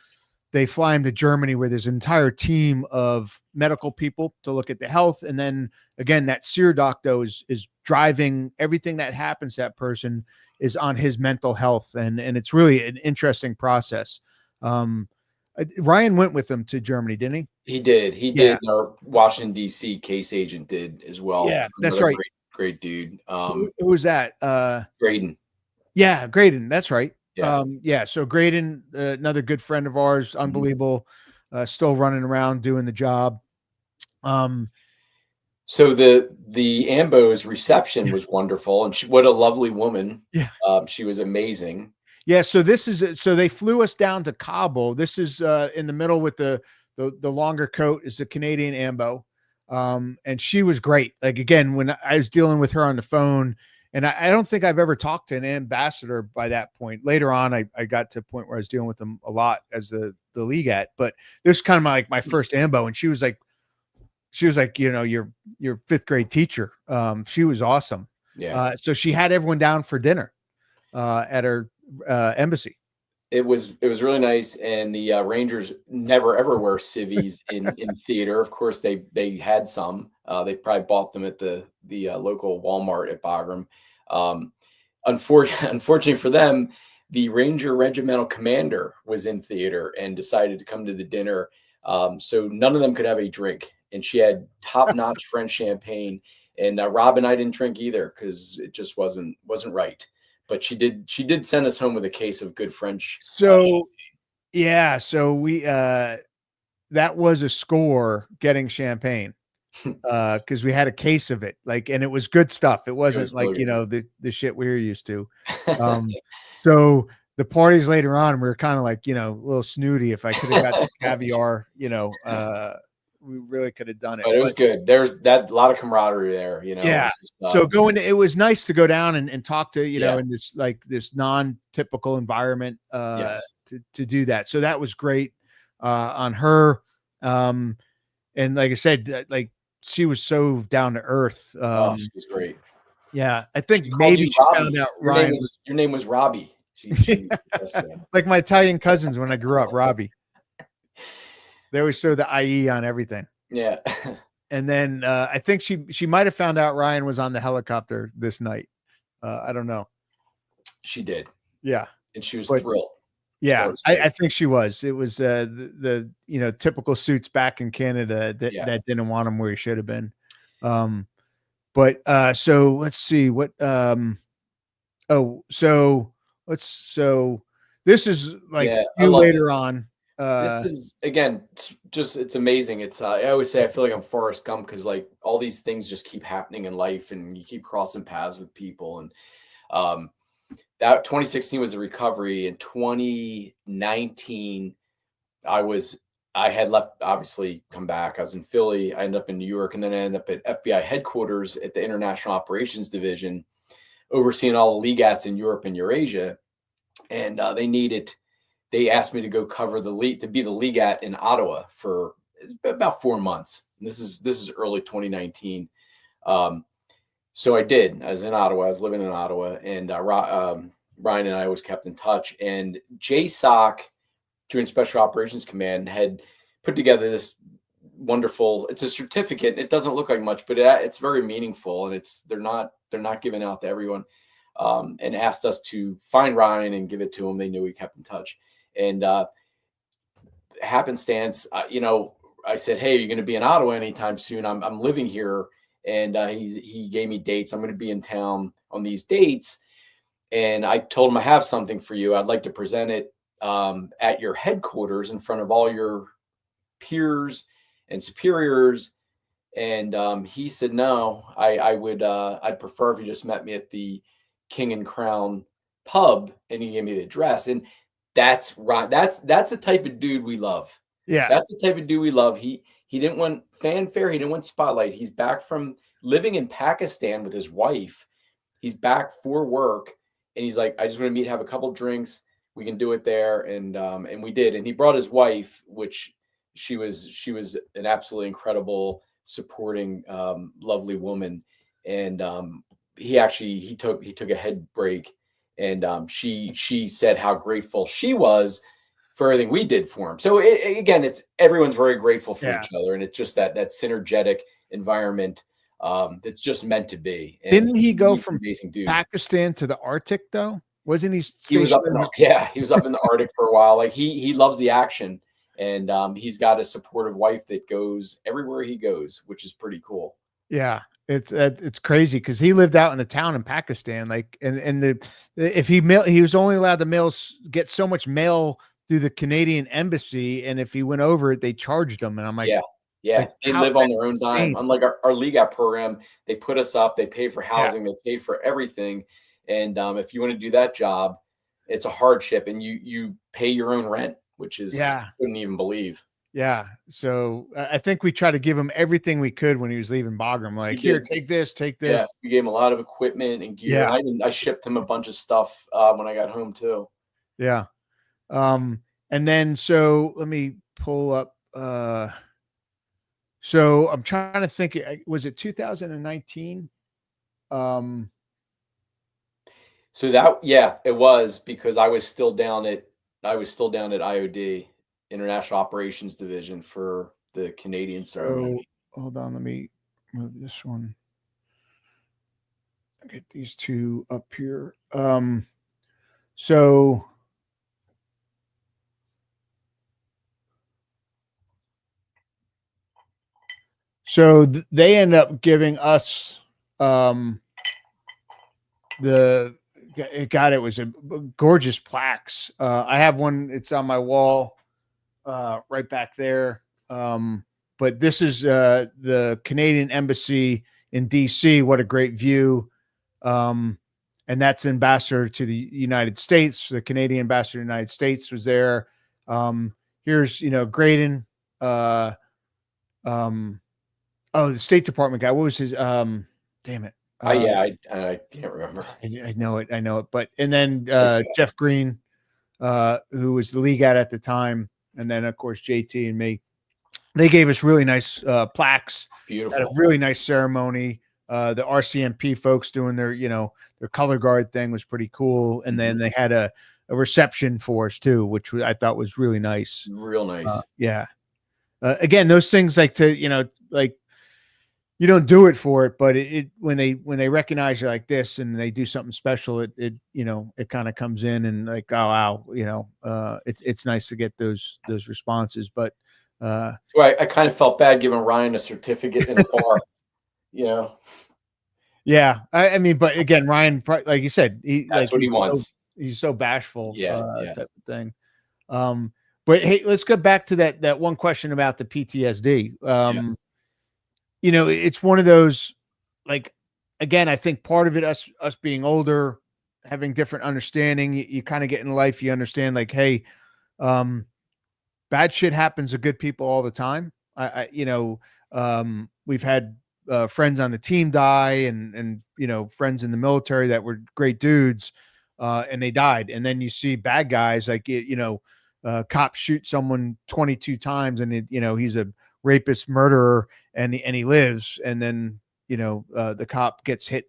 Speaker 1: they fly him to Germany, where there's an entire team of medical people to look at the health. And then again, that SEER doc, though, is driving everything that happens to that person, is on his mental health. And it's really an interesting process. Ryan went with them to Germany, didn't he?
Speaker 2: He did. He did. Our Washington, D.C. case agent did as well.
Speaker 1: Yeah, that's right.
Speaker 2: Great dude.
Speaker 1: Who was that?
Speaker 2: Graydon.
Speaker 1: Yeah, Graydon. That's right.
Speaker 2: Yeah.
Speaker 1: So Graydon, another good friend of ours, unbelievable, still running around doing the job.
Speaker 2: So the Ambo's reception was wonderful, and what a lovely woman.
Speaker 1: Yeah.
Speaker 2: She was amazing.
Speaker 1: Yeah. So so they flew us down to Kabul. This is in the middle with the longer coat is the Canadian Ambo. And she was great. Like, again, when I was dealing with her on the phone, and I don't think I've ever talked to an ambassador by that point. Later on, I got to a point where I was dealing with them a lot as the league at, but this is kind of like my first Ambo. And she was like, she was like, your fifth grade teacher. She was awesome.
Speaker 2: Yeah.
Speaker 1: So she had everyone down for dinner at her embassy.
Speaker 2: It was really nice, and the Rangers never ever wear civvies in theater. Of course, they had some. They probably bought them at the local Walmart at Bagram. Unfortunately for them, the Ranger regimental commander was in theater and decided to come to the dinner. So none of them could have a drink, and she had top notch French champagne. And Rob and I didn't drink either because it just wasn't right. But she did send us home with a case of good French.
Speaker 1: So yeah, so we that was a score getting champagne because we had a case of it, and it was good stuff. It wasn't the shit we were used to. So the parties later on, we were kind of a little snooty. If I could have got some caviar, we really could have done it.
Speaker 2: But it was good. There's that lot of camaraderie there,
Speaker 1: Yeah. So it was nice to go down and talk to, in this this non-typical environment to do that. So that was great on her. And like I said, she was so down to earth.
Speaker 2: She was great.
Speaker 1: Yeah. I think maybe she found out
Speaker 2: your name was Robbie.
Speaker 1: Like my Italian cousins when I grew up, Robbie. They always throw the IE on everything.
Speaker 2: Yeah.
Speaker 1: And then I think she might have found out Ryan was on the helicopter this night. I don't know.
Speaker 2: She did.
Speaker 1: Yeah.
Speaker 2: And she was thrilled.
Speaker 1: Yeah, I think she was. It was the typical suits back in Canada that didn't want him where he should have been. But so let's see what this is later on.
Speaker 2: This is again it's amazing. It's I always say I feel like I'm Forrest Gump because all these things just keep happening in life and you keep crossing paths with people. And that 2016 was a recovery. In 2019 I had left, obviously come back. I was in Philly. I ended up in New York, and then I ended up at FBI headquarters at the International Operations Division, overseeing all the legats in Europe and Eurasia. And they asked me to go cover to be the legat in Ottawa for about 4 months. And this is early 2019. So I did. I was in Ottawa. I was living in Ottawa, and Ryan and I always kept in touch. And JSOC, Joint Special Operations Command, had put together this wonderful. It's a certificate. It doesn't look like much, but it's very meaningful, and they're not giving out to everyone. And asked us to find Ryan and give it to him. They knew we kept in touch. And happenstance, I said, "Hey, are you going to be in Ottawa anytime soon? I'm living here." And he gave me dates. I'm going to be in town on these dates. And I told him, I have something for you. I'd like to present it at your headquarters in front of all your peers and superiors. And he said, no, I'd prefer if you just met me at the King and Crown pub. And he gave me the address. And that's right. That's the type of dude we love.
Speaker 1: Yeah.
Speaker 2: That's the type of dude we love. He didn't want fanfare. He didn't want spotlight. He's back from living in Pakistan with his wife. He's back for work. And he's like, I just want to have a couple drinks. We can do it there. And we did. And he brought his wife, which she was an absolutely incredible, supporting, lovely woman. And he took a head break. And she said how grateful she was for everything we did for him. So again, everyone's very grateful for each other, and it's just that synergetic environment that's just meant to be. And
Speaker 1: didn't he go from Pakistan to the Arctic though? Wasn't he?
Speaker 2: He was up he was up in the Arctic for a while. Like he loves the action, and he's got a supportive wife that goes everywhere he goes, which is pretty cool.
Speaker 1: Yeah. It's crazy because he lived out in a town in Pakistan, he was only allowed to get so much mail through the Canadian embassy, and if he went over it, they charged him. And I'm like,
Speaker 2: yeah, they live on their own dime. Unlike our legat program, they put us up, they pay for housing, they pay for everything, and if you want to do that job, it's a hardship, and you pay your own rent, which is couldn't even believe.
Speaker 1: Yeah. So I think we tried to give him everything we could when he was leaving Bagram. Like, here, take this.
Speaker 2: Yeah, we gave him a lot of equipment and gear.
Speaker 1: Yeah.
Speaker 2: And I shipped him a bunch of stuff when I got home too.
Speaker 1: Yeah. And then, so let me pull up, So I'm trying to think, was it 2019?
Speaker 2: So that, yeah, it was, because I was still down at IOD, International Operations Division, for the Canadian
Speaker 1: So
Speaker 2: ceremony.
Speaker 1: hold on, let me move this one. Get these two up here. So they end up giving us the it was a gorgeous plaques. I have one, it's on my wall right back there. But this is the Canadian Embassy in DC. What a great view. And that's ambassador to the United States. The Canadian ambassador to the United States was there. Here's, Graydon. Uh, the State Department guy. What was his? Damn it.
Speaker 2: Yeah, I can't remember.
Speaker 1: I know it. But and then
Speaker 2: Nice
Speaker 1: Jeff Green, who was the league at the time, and then of course JT and me. They gave us really nice plaques.
Speaker 2: Beautiful.
Speaker 1: Had a really nice ceremony. The RCMP folks doing their color guard thing was pretty cool, and then they had a reception for us too, which I thought was really nice.
Speaker 2: Real nice.
Speaker 1: Yeah. Again, those things like you don't do it for it, but it when they recognize you like this and they do something special, it kind of comes in and like, oh wow, it's nice to get those responses, but.
Speaker 2: So I kind of felt bad giving Ryan a certificate in a bar,
Speaker 1: Yeah, I mean, but again, Ryan, like you said,
Speaker 2: that's what he wants.
Speaker 1: He's so bashful,
Speaker 2: yeah.
Speaker 1: type of thing. But hey, let's go back to that one question about the PTSD. It's one of those, like, again, I think part of it, us being older, having different understanding, you kind of get in life, you understand, like, hey, bad shit happens to good people all the time. We've had friends on the team die and friends in the military that were great dudes, and they died. And then you see bad guys like, cops shoot someone 22 times and he's a rapist, murderer, and he lives. And then, the cop gets hit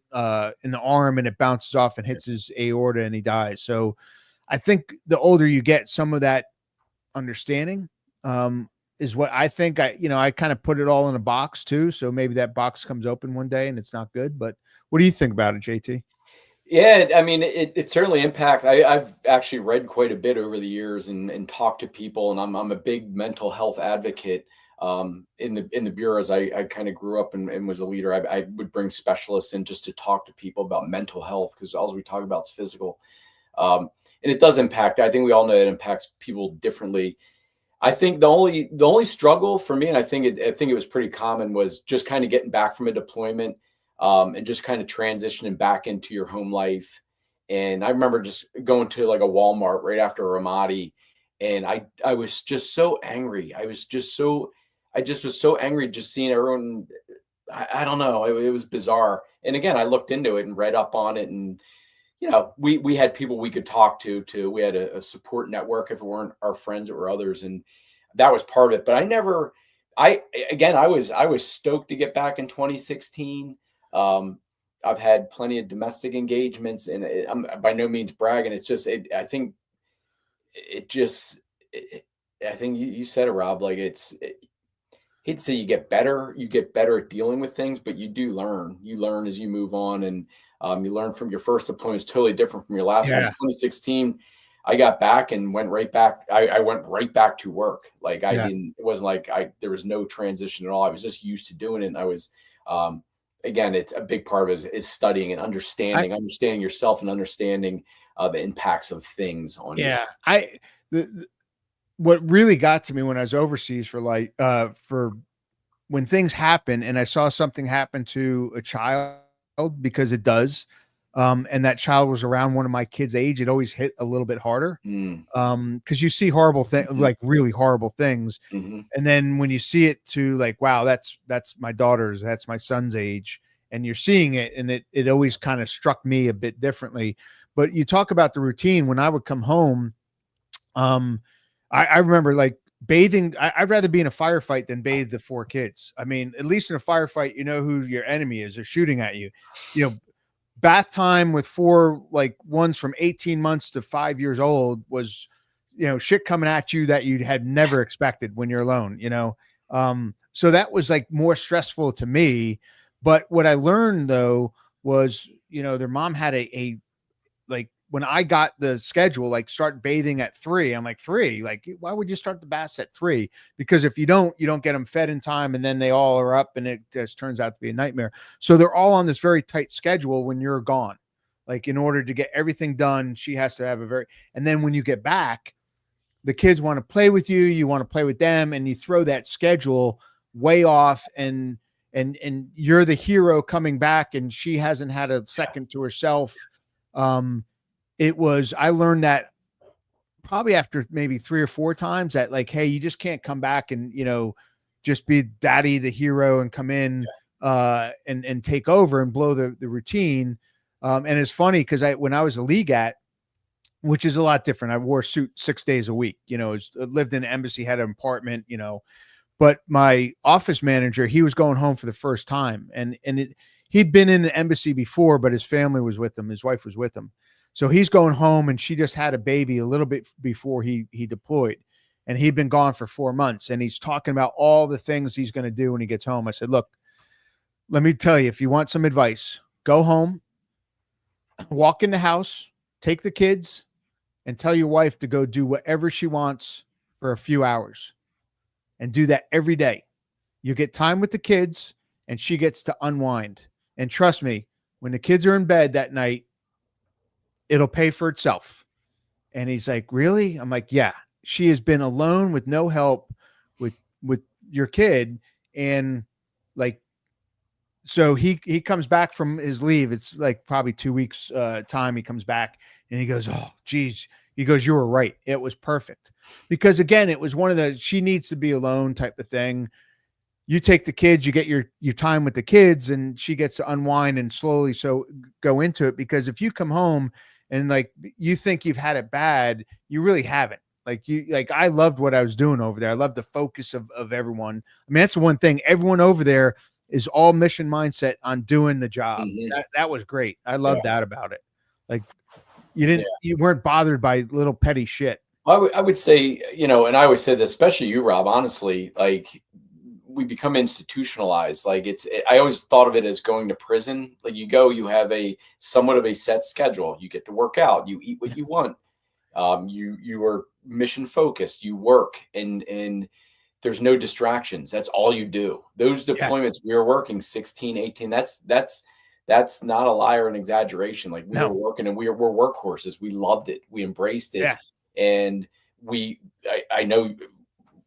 Speaker 1: in the arm and it bounces off and hits his aorta and he dies. So I think the older you get, some of that understanding is what I think. I kind of put it all in a box too, so maybe that box comes open one day and it's not good. But what do you think about it, JT?
Speaker 2: Yeah, I mean, it certainly impacts. I've actually read quite a bit over the years and talked to people, and I'm a big mental health advocate. In the bureaus, I kind of grew up and was a leader. I would bring specialists in just to talk to people about mental health, because all we talk about is physical. And it does impact. I think we all know it impacts people differently. I think the only struggle for me, and I think it was pretty common, was just kind of getting back from a deployment, and just kind of transitioning back into your home life. And I remember just going to like a Walmart right after Ramadi, and I was just so angry. I just was so angry just seeing everyone. I don't know. It was bizarre. And again, I looked into it and read up on it, and we had people we could talk to too. We had a support network if it weren't our friends, it were others. And that was part of it. But I was stoked to get back in 2016. I've had plenty of domestic engagements, and I'm by no means bragging. It's just, I think you said it, Rob, like he'd say you get better at dealing with things, but you learn as you move on. And you learn from your first deployment is totally different from your last one. 2016, I got back and went right back. I went right back to work. Like it wasn't like there was no transition at all. I was just used to doing it. And I was, again, it's a big part of it is studying and understanding yourself and understanding the impacts of things on you.
Speaker 1: What really got to me when I was overseas for when things happen and I saw something happen to a child, because it does. And that child was around one of my kids' age, it always hit a little bit harder. Because you see horrible things, like really horrible things. And then when you see it to like, wow, that's my daughter's, that's my son's age, and you're seeing it, and it always kind of struck me a bit differently. But you talk about the routine when I would come home. I remember like bathing, I'd rather be in a firefight than bathe the 4 kids. I mean, at least in a firefight, you know who your enemy is. They're shooting at you. You know, bath time with 4, like ones from 18 months to 5 years old was, you know, shit coming at you that you had never expected when you're alone, you know? So that was like more stressful to me. But what I learned though was, you know, their mom had a like when I got the schedule, like start bathing at 3, I'm like 3, like why would you start the baths at 3? Because if you don't get them fed in time and then they all are up and it just turns out to be a nightmare. So they're all on this very tight schedule when you're gone. Like in order to get everything done, she has to have and then when you get back, the kids want to play with you, you want to play with them, and you throw that schedule way off and you're the hero coming back and she hasn't had a second to herself. I learned that probably after maybe 3 or 4 times that like, hey, you just can't come back and, you know, just be daddy, the hero, and come in and take over and blow the routine. And it's funny because when I was a league which is a lot different. I wore a suit 6 days a week, you know, lived in an embassy, had an apartment, you know, but my office manager, he was going home for the first time he'd been in an embassy before, but his family was with him. His wife was with him. So he's going home and she just had a baby a little bit before he deployed, and he'd been gone for 4 months, and he's talking about all the things he's going to do when he gets home. I said, look, let me tell you, if you want some advice, go home, walk in the house, take the kids, and tell your wife to go do whatever she wants for a few hours, and do that every day. You get time with the kids and she gets to unwind. And trust me, when the kids are in bed that night, it'll pay for itself. And he's like, really? I'm like, yeah, she has been alone with no help with your kid. And like, so he comes back from his leave. It's like probably 2 weeks time. He comes back and he goes, oh, geez. He goes, you were right. It was perfect. Because again, it was one of the, she needs to be alone type of thing. You take the kids, you get your time with the kids, and she gets to unwind and slowly go into it. Because if you come home and like you think you've had it bad, you really haven't. Like I loved what I was doing over there. I loved the focus of everyone. I mean, that's the one thing. Everyone over there is all mission mindset on doing the job.
Speaker 2: Mm-hmm.
Speaker 1: That was great. I love that about it. Like you weren't bothered by little petty shit.
Speaker 2: I would say, you know, and I always say this, especially you, Rob, honestly, like we become institutionalized. Like I always thought of it as going to prison. Like you go, you have a somewhat of a set schedule. You get to work out, you eat what you want. You are mission focused, you work and there's no distractions. That's all you do. Those deployments, we were working 16, 18. That's not a lie or an exaggeration. Like we were working and we're workhorses. We loved it. We embraced it.
Speaker 1: Yeah.
Speaker 2: And I know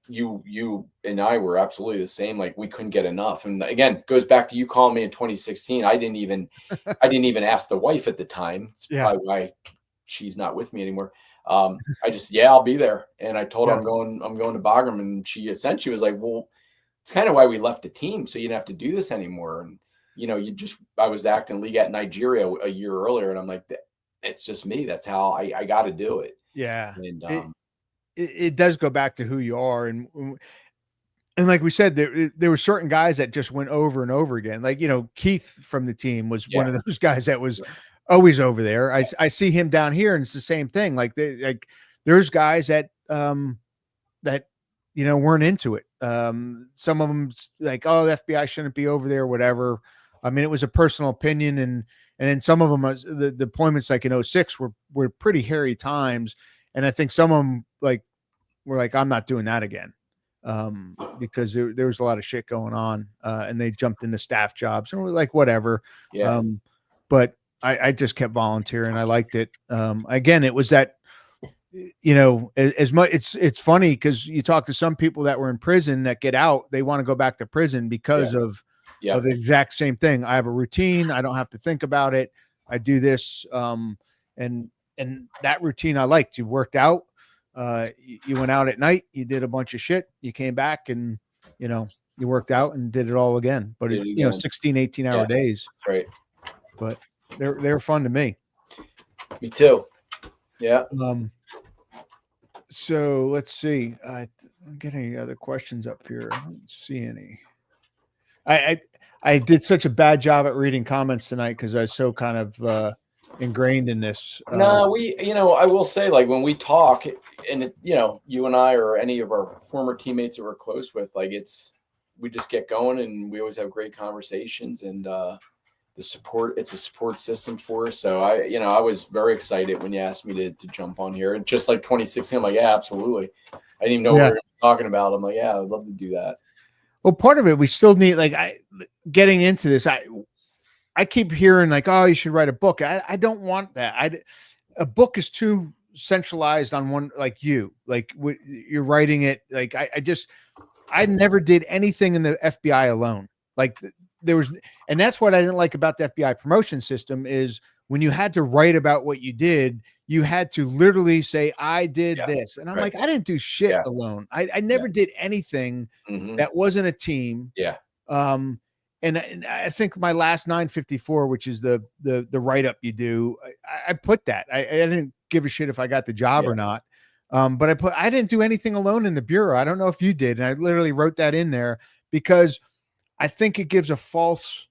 Speaker 2: you and I were absolutely the same. Like we couldn't get enough. And again, goes back to you calling me in 2016. I didn't even ask the wife at the time. It's probably why she's not with me anymore. I just, I'll be there. And I told her I'm going to Bagram. And she essentially was like, well, it's kind of why we left the team. So you didn't have to do this anymore. And, you know, I was acting league at Nigeria a year earlier. And I'm like, it's just me. That's how I got to do it.
Speaker 1: Yeah.
Speaker 2: And,
Speaker 1: it does go back to who you are. And like we said, there were certain guys that just went over and over again. Like, you know, Keith from the team was one of those guys that was always over there. I see him down here and it's the same thing. Like there's guys that, that, you know, weren't into it. Some of them like, oh, the FBI shouldn't be over there, whatever. I mean, it was a personal opinion. And then some of them, the deployments like in 06 were pretty hairy times. And I think some of them were like, I'm not doing that again. Because there was a lot of shit going on, and they jumped into staff jobs and we're like, whatever.
Speaker 2: Yeah.
Speaker 1: But I just kept volunteering. I liked it. Again, it was that, you know, as much it's funny because you talk to some people that were in prison that get out, they want to go back to prison because of the exact same thing. I have a routine. I don't have to think about it. I do this. And that routine I liked. You worked out. You went out at night, you did a bunch of shit, you came back and, you know, you worked out and did it all again. But, you know, 16, 18 hour days.
Speaker 2: Right.
Speaker 1: But they're fun to me.
Speaker 2: Me too. Yeah.
Speaker 1: So let's see. Get any other questions up here? I don't see any. I I did such a bad job at reading comments tonight because I was so kind of ingrained in this.
Speaker 2: No, I will say, like, when we talk, and you and I or any of our former teammates that we're close with, like, we just get going and we always have great conversations, and it's a support system for us. So I was very excited when you asked me to jump on here. And just like 2016, I'm like, yeah, absolutely. I didn't even know what we were talking about. I'm like, yeah, I'd love to do that.
Speaker 1: Well, part of it, we still need, like, getting into this. I keep hearing, like, oh, you should write a book. I don't want that. A book is too centralized on one, like you're writing it. Like, I never did anything in the FBI alone. Like, and that's what I didn't like about the FBI promotion system is when you had to write about what you did, you had to literally say, I did this. And I'm like, I didn't do shit alone. I never did anything that wasn't a team.
Speaker 2: Yeah.
Speaker 1: And I think my last 954, which is the write-up you do, I put that. I didn't give a shit if I got the job or not. But I didn't do anything alone in the Bureau. I don't know if you did. And I literally wrote that in there because I think it gives a false,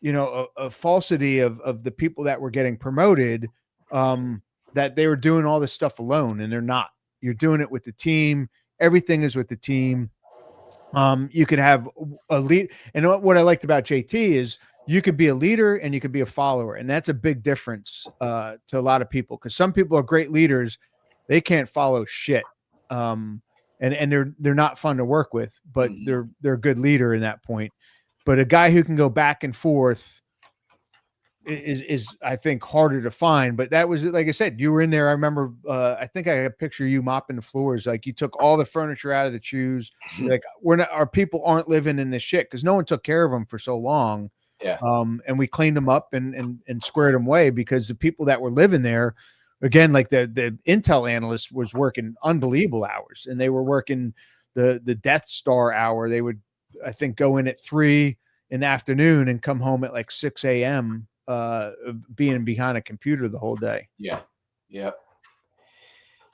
Speaker 1: a falsity of the people that were getting promoted, that they were doing all this stuff alone, and they're not. You're doing it with the team. Everything is with the team. You could have a lead. And what I liked about JT is you could be a leader and you could be a follower. And that's a big difference to a lot of people, because some people are great leaders. They can't follow shit. And they're not fun to work with, but they're a good leader in that point. But a guy who can go back and forth is I think harder to find. But that was, like I said, you were in there. I remember, I think I had a picture of you mopping the floors. Like, you took all the furniture out of the shoes. Like, our people aren't living in this shit because no one took care of them for so long.
Speaker 2: Yeah.
Speaker 1: And we cleaned them up and squared them away, because the people that were living there, again, like the intel analyst was working unbelievable hours, and they were working the Death Star hour. They would, I think, go in at 3 in the afternoon and come home at like 6 a.m. Being behind a computer the whole day.
Speaker 2: Yeah.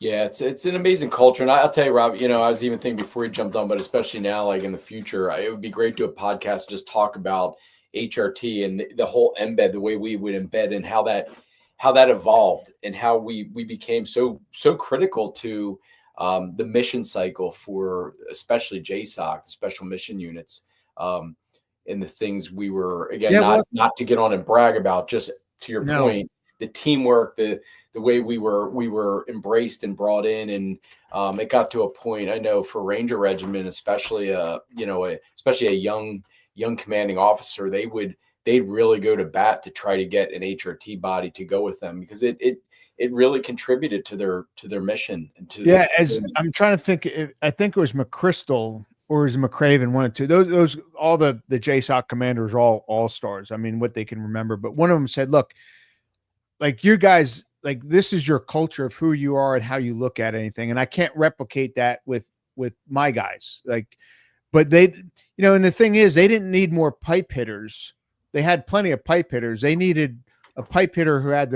Speaker 2: It's an amazing culture. And I'll tell you, Rob, I was even thinking before you jumped on, but especially now, like in the future, it would be great to do a podcast, just talk about HRT and the whole embed, the way we would embed, and how that evolved, and how we became so critical to the mission cycle for especially JSOC, the special mission units. And the things we were, again, not to get on and brag about, just to your point, the teamwork, the way we were embraced and brought in. And it got to a point, I know, for Ranger Regiment, especially especially a young commanding officer, they'd really go to bat to try to get an HRT body to go with them, because it really contributed to their mission. And to
Speaker 1: I'm trying to think, I think it was McChrystal or is McCraven, one or two. Those all the JSOC commanders are all stars. I mean, what they can remember. But one of them said, look, like, you guys, like, this is your culture of who you are and how you look at anything. And I can't replicate that with my guys. Like, but they, and the thing is, they didn't need more pipe hitters. They had plenty of pipe hitters. They needed a pipe hitter who had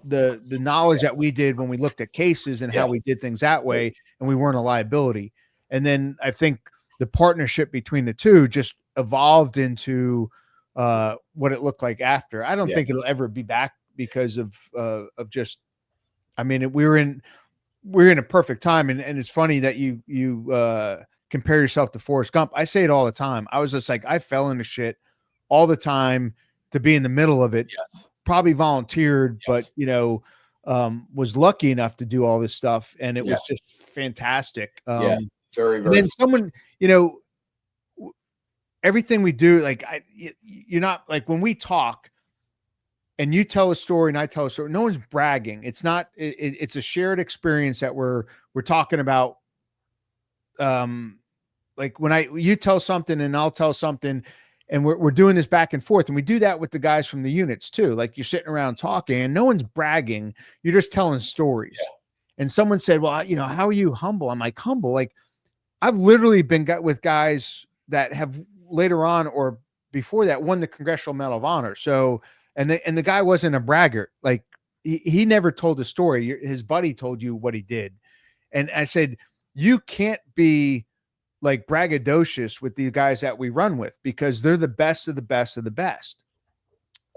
Speaker 1: the knowledge that we did when we looked at cases and how we did things that way, and we weren't a liability. And then I think the partnership between the two just evolved into what it looked like after. I don't think it'll ever be back because of just, I mean, we're in a perfect time. And it's funny that you compare yourself to Forrest Gump. I say it all the time. I was just like, I fell into shit all the time to be in the middle of it. Probably volunteered, but was lucky enough to do all this stuff, and it was just fantastic.
Speaker 2: Very, very.
Speaker 1: And then someone, everything we do, like, you're not, like, when we talk and you tell a story and I tell a story, no one's bragging. It's not. It's a shared experience that we're talking about. Like, when you tell something and I'll tell something, and we're doing this back and forth, and we do that with the guys from the units too. Like, you're sitting around talking and no one's bragging. You're just telling stories. And someone said, well, how are you humble? I'm like, humble? Like, I've literally been with guys that have later on or before that won the Congressional Medal of Honor. So, and the guy wasn't a braggart. Like, he never told the story. His buddy told you what he did. And I said, you can't be like braggadocious with the guys that we run with, because they're the best of the best of the best.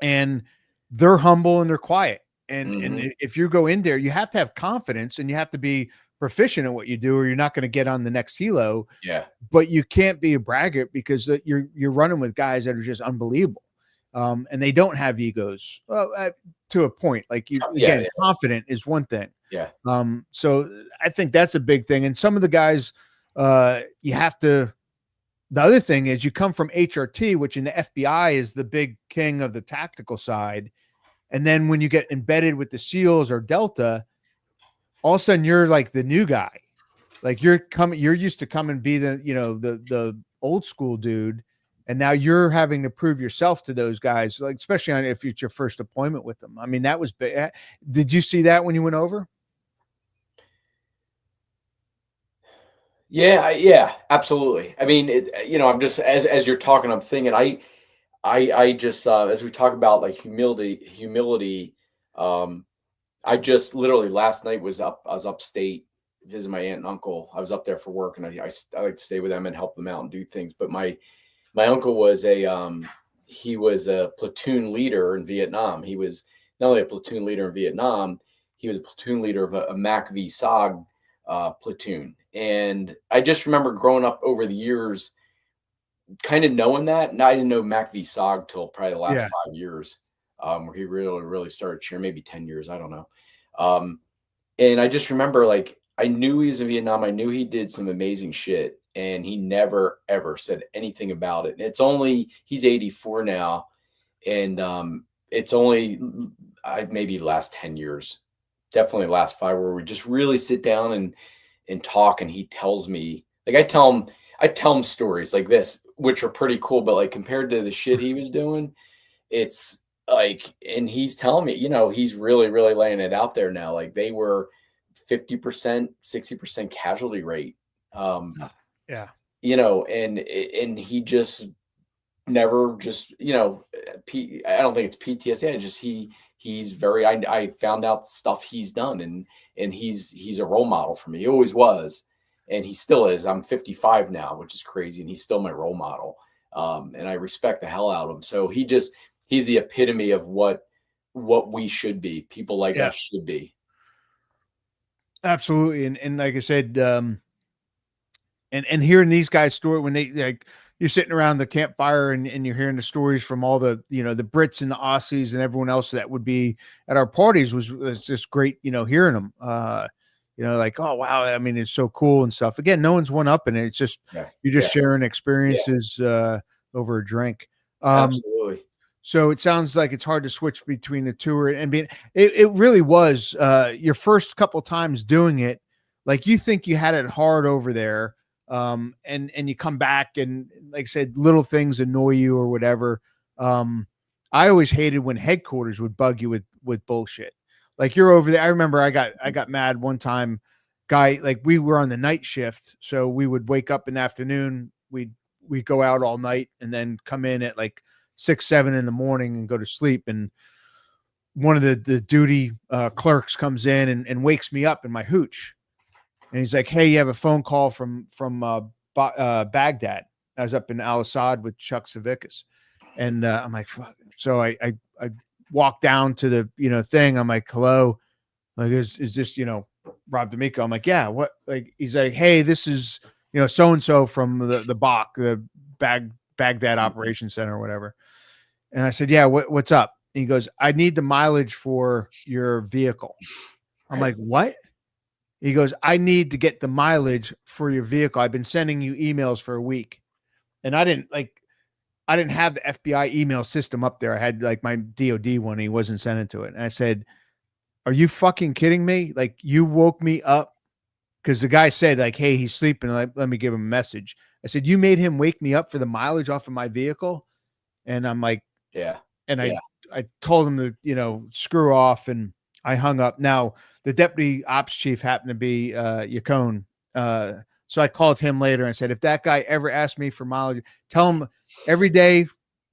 Speaker 1: And they're humble and they're quiet. And if you go in there, you have to have confidence and you have to be proficient at what you do, or you're not going to get on the next helo.
Speaker 2: Yeah.
Speaker 1: But you can't be a braggart, because you're running with guys that are just unbelievable. And they don't have egos. Well, to a point. Like confident is one thing.
Speaker 2: Yeah.
Speaker 1: So I think that's a big thing. And some of the guys, you have to. The other thing is, you come from HRT, which in the FBI is the big king of the tactical side, and then when you get embedded with the SEALs or Delta, all of a sudden you're like the new guy. Like you're used to come and be the old school dude. And now you're having to prove yourself to those guys, like, especially if it's your first deployment with them. I mean, that was big. Did you see that when you went over?
Speaker 2: Yeah, absolutely. I mean, I'm just, as you're talking, I'm thinking, I just, as we talk about like humility, I just literally last night I was upstate visiting my aunt and uncle. I was up there for work, and I like to stay with them and help them out and do things. But my uncle was he was a platoon leader in Vietnam. He was not only a platoon leader in Vietnam, he was a platoon leader of a MAC V SOG platoon. And I just remember growing up over the years, kind of knowing that. And I didn't know MAC V SOG till probably the last 5 years, where he really started cheering, maybe 10 years, I don't know. And I just remember, like, I knew he was in Vietnam. I knew he did some amazing shit, and he never, ever said anything about it. And he's 84 now. And it's only maybe the last 10 years, definitely the last 5, where we just really sit down and talk. And he tells me, like, I tell him stories like this, which are pretty cool, but like compared to the shit he was doing, it's like, and he's telling me, he's really, really laying it out there now. Like, they were 50%, 60% casualty rate.
Speaker 1: Yeah.
Speaker 2: And he just never just, I don't think it's PTSD. He's very, I found out stuff he's done, and he's a role model for me. He always was. And he still is. I'm 55 now, which is crazy. And he's still my role model. And I respect the hell out of him. So he's the epitome of what we should be. People like us should be.
Speaker 1: Absolutely. And like I said, and hearing these guys' story, when they, like, you're sitting around the campfire and you're hearing the stories from all the, the Brits and the Aussies and everyone else that would be at our parties, was just great, hearing them, like, oh, wow. I mean, it's so cool and stuff. Again, no one's one up in it. It's just, you're just sharing experiences, over a drink.
Speaker 2: Absolutely.
Speaker 1: So it sounds like it's hard to switch between the two, and being, it really was, your first couple times doing it. Like, you think you had it hard over there. And you come back, and like I said, little things annoy you or whatever. I always hated when headquarters would bug you with bullshit. Like, you're over there. I remember I got mad one time, guy, like, we were on the night shift. So we would wake up in the afternoon. We'd go out all night and then come in at like 6, 7 in the morning and go to sleep. And one of the duty clerks comes in and wakes me up in my hooch. And he's like, hey, you have a phone call from Baghdad. I was up in Al Assad with Chuck Savickas. And I'm like, fuck. So I walked down to the, thing. I'm like, hello. Like, is this, Rob D'Amico? I'm like, yeah, what? Like, he's like, hey, this is, so-and-so from the BOC, the Baghdad Operations Center or whatever. And I said, yeah, what's up? And he goes, I need the mileage for your vehicle. I'm like, what? He goes, I need to get the mileage for your vehicle. I've been sending you emails for a week. And I didn't have the FBI email system up there. I had like my DOD one. He wasn't sending to it. And I said, are you fucking kidding me? Like, you woke me up. Cause the guy said, like, hey, he's sleeping. Let me give him a message. I said, you made him wake me up for the mileage off of my vehicle. And I'm like, yeah. And I told him to, screw off, and I hung up. Now, the deputy ops chief happened to be Yacone. So I called him later and said, if that guy ever asked me for mileage, tell him every day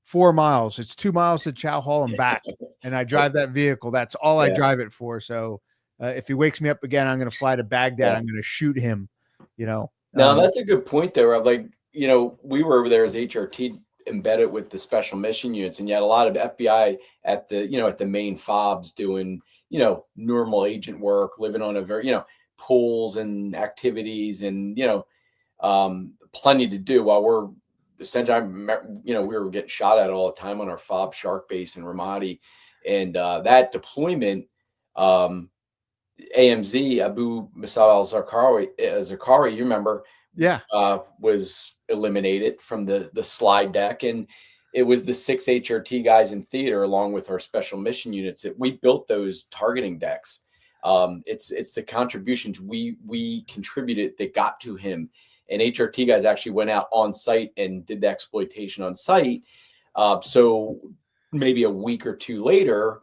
Speaker 1: 4 miles. It's 2 miles to Chow Hall and back. And I drive that vehicle. That's all I drive it for. So if he wakes me up again, I'm going to fly to Baghdad.
Speaker 2: Yeah.
Speaker 1: I'm going to shoot him. You know.
Speaker 2: Now that's a good point there. Like, you know, we were over there as HRT embedded with the special mission units, and you had a lot of FBI at the, you know, at the main fobs doing, you know, normal agent work, living on a very, you know, pools and activities, and, you know, plenty to do while we're essentially, you know, we were getting shot at all the time on our fob shark base in Ramadi. And that deployment, AMZ, Abu Musab al-Zarqawi, you remember,
Speaker 1: Yeah.
Speaker 2: was eliminated from the slide deck. And it was the 6 HRT guys in theater, along with our special mission units, that we built those targeting decks. It's the contributions we contributed that got to him. And HRT guys actually went out on site and did the exploitation on site. So maybe a week or two later,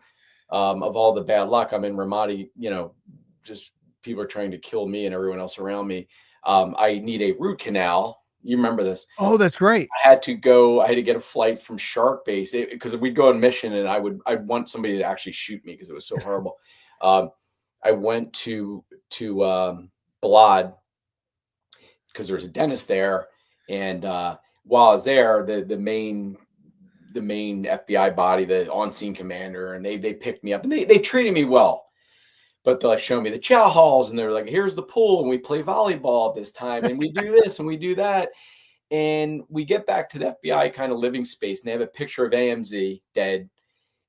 Speaker 2: of all the bad luck, I'm in Ramadi, you know, just people are trying to kill me and everyone else around me. I need a root canal. You remember this?
Speaker 1: Oh, that's great.
Speaker 2: I had to get a flight from Shark Base because we'd go on mission, and I'd want somebody to actually shoot me because it was so horrible. I went to Balad because there was a dentist there, and while I was there, the main FBI body, the on-scene commander, and they picked me up, and they treated me well. But they're like showing me the chow halls, and they're like, here's the pool, and we play volleyball at this time, and we do this and we do that. And we get back to the FBI kind of living space, and they have a picture of AMZ dead,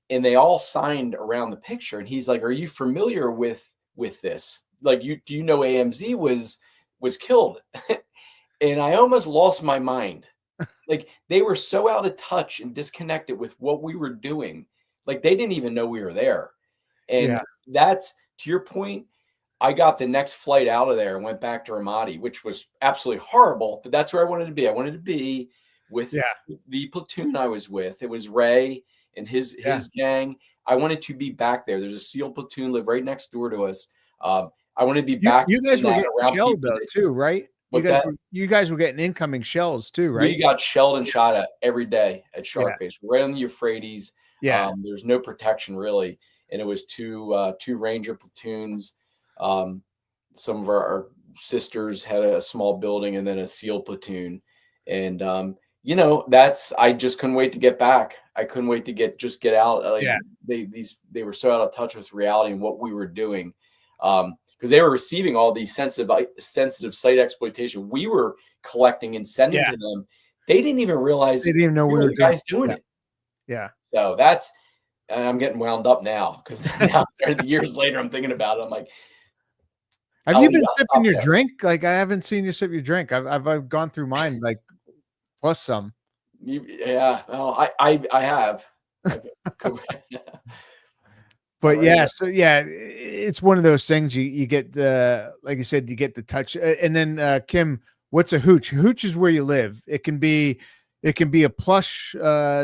Speaker 2: and they all signed around the picture. And he's like, are you familiar with this? Like, do you know AMZ was killed? And I almost lost my mind. Like, they were so out of touch and disconnected with what we were doing. Like, they didn't even know we were there. And that's, to your point, I got the next flight out of there and went back to Ramadi, which was absolutely horrible, but that's where I wanted to be. I wanted to be with the platoon I was with. It was Ray and his gang. I wanted to be back there. There's a SEAL platoon live right next door to us. I wanted to be back.
Speaker 1: You guys were getting shelled though, too, right? You guys were getting incoming shells too, right?
Speaker 2: We got shelled and shot at every day at Shark Base, right on the Euphrates. There's no protection really. And it was two Ranger platoons. Some of our sisters had a small building, and then a SEAL platoon. And you know, I just couldn't wait to get back. I couldn't wait to get out. Like, they were so out of touch with reality and what we were doing. Because they were receiving all these sensitive site exploitation we were collecting and sending to them. They didn't even realize
Speaker 1: they didn't even know we were
Speaker 2: the guys doing it.
Speaker 1: Yeah.
Speaker 2: So and I'm getting wound up now, because now years later I'm thinking about it. I'm like,
Speaker 1: have you been sipping your drink? Like, I haven't seen you sip your drink. I've gone through mine, like, plus some.
Speaker 2: Well, I have.
Speaker 1: But it's one of those things you get like you said, you get the touch. And then Kim, what's a hooch? Hooch is where you live. It can be a plush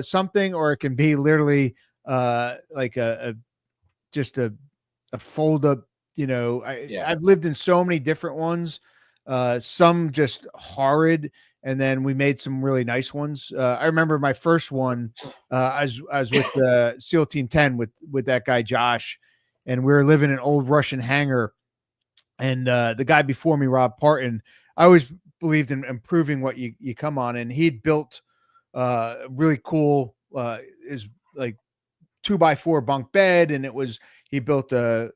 Speaker 1: something, or it can be literally like just a fold up. You know, I've lived in so many different ones. Some just horrid, and then we made some really nice ones. I remember my first one. I was with the SEAL Team 10 with that guy Josh, and we were living in an old Russian hangar. And the guy before me, Rob Parton, I always believed in improving what you come on, and he'd built really cool is like 2x4 bunk bed, and he built the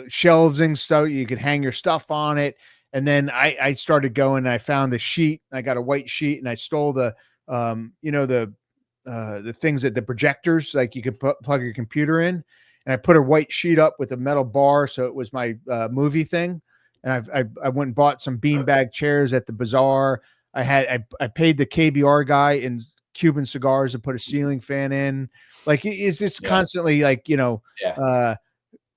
Speaker 1: shelving so you could hang your stuff on it. And then I started going, and I found the sheet. I got a white sheet, and I stole the things that the projectors, like you could plug your computer in, and I put a white sheet up with a metal bar, so it was my movie thing. And I went and bought some beanbag chairs at the bazaar. I paid the KBR guy in Cuban cigars to put a ceiling fan in. Like, it's just constantly, like,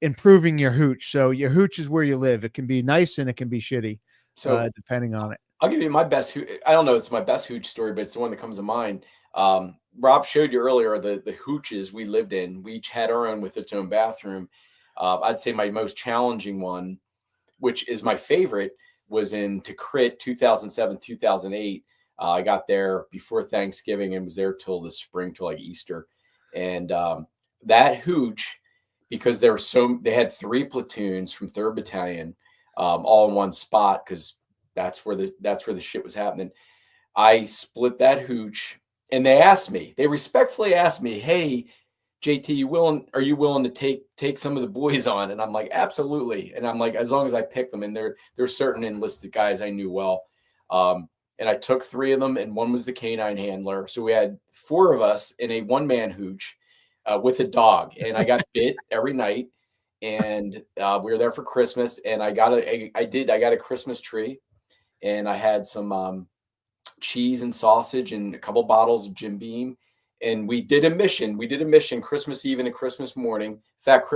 Speaker 1: improving your hooch. So your hooch is where you live. It can be nice and it can be shitty, so depending on it.
Speaker 2: I'll give you my best hooch. I don't know if it's my best hooch story, but it's the one that comes to mind. Rob showed you earlier the hooches we lived in. We each had our own with its own bathroom. I'd say my most challenging one, which is my favorite, was in Tikrit 2007, 2008. I got there before Thanksgiving and was there till the spring, till like Easter. And that hooch, because they had 3 platoons from 3rd Battalion, all in one spot, because that's where the shit was happening. I split that hooch, and they respectfully asked me, "Hey, JT, are you willing to take some of the boys on?" And I'm like, "Absolutely." And I'm like, as long as I pick them, and there's certain enlisted guys I knew well. And I took 3 of them, and one was the canine handler. So we had 4 of us in a one-man hooch with a dog, and I got bit every night. And we were there for Christmas, and I got a Christmas tree, and I had some cheese and sausage and a couple bottles of Jim Beam. And we did a mission. Christmas Eve and a Christmas morning. In fact,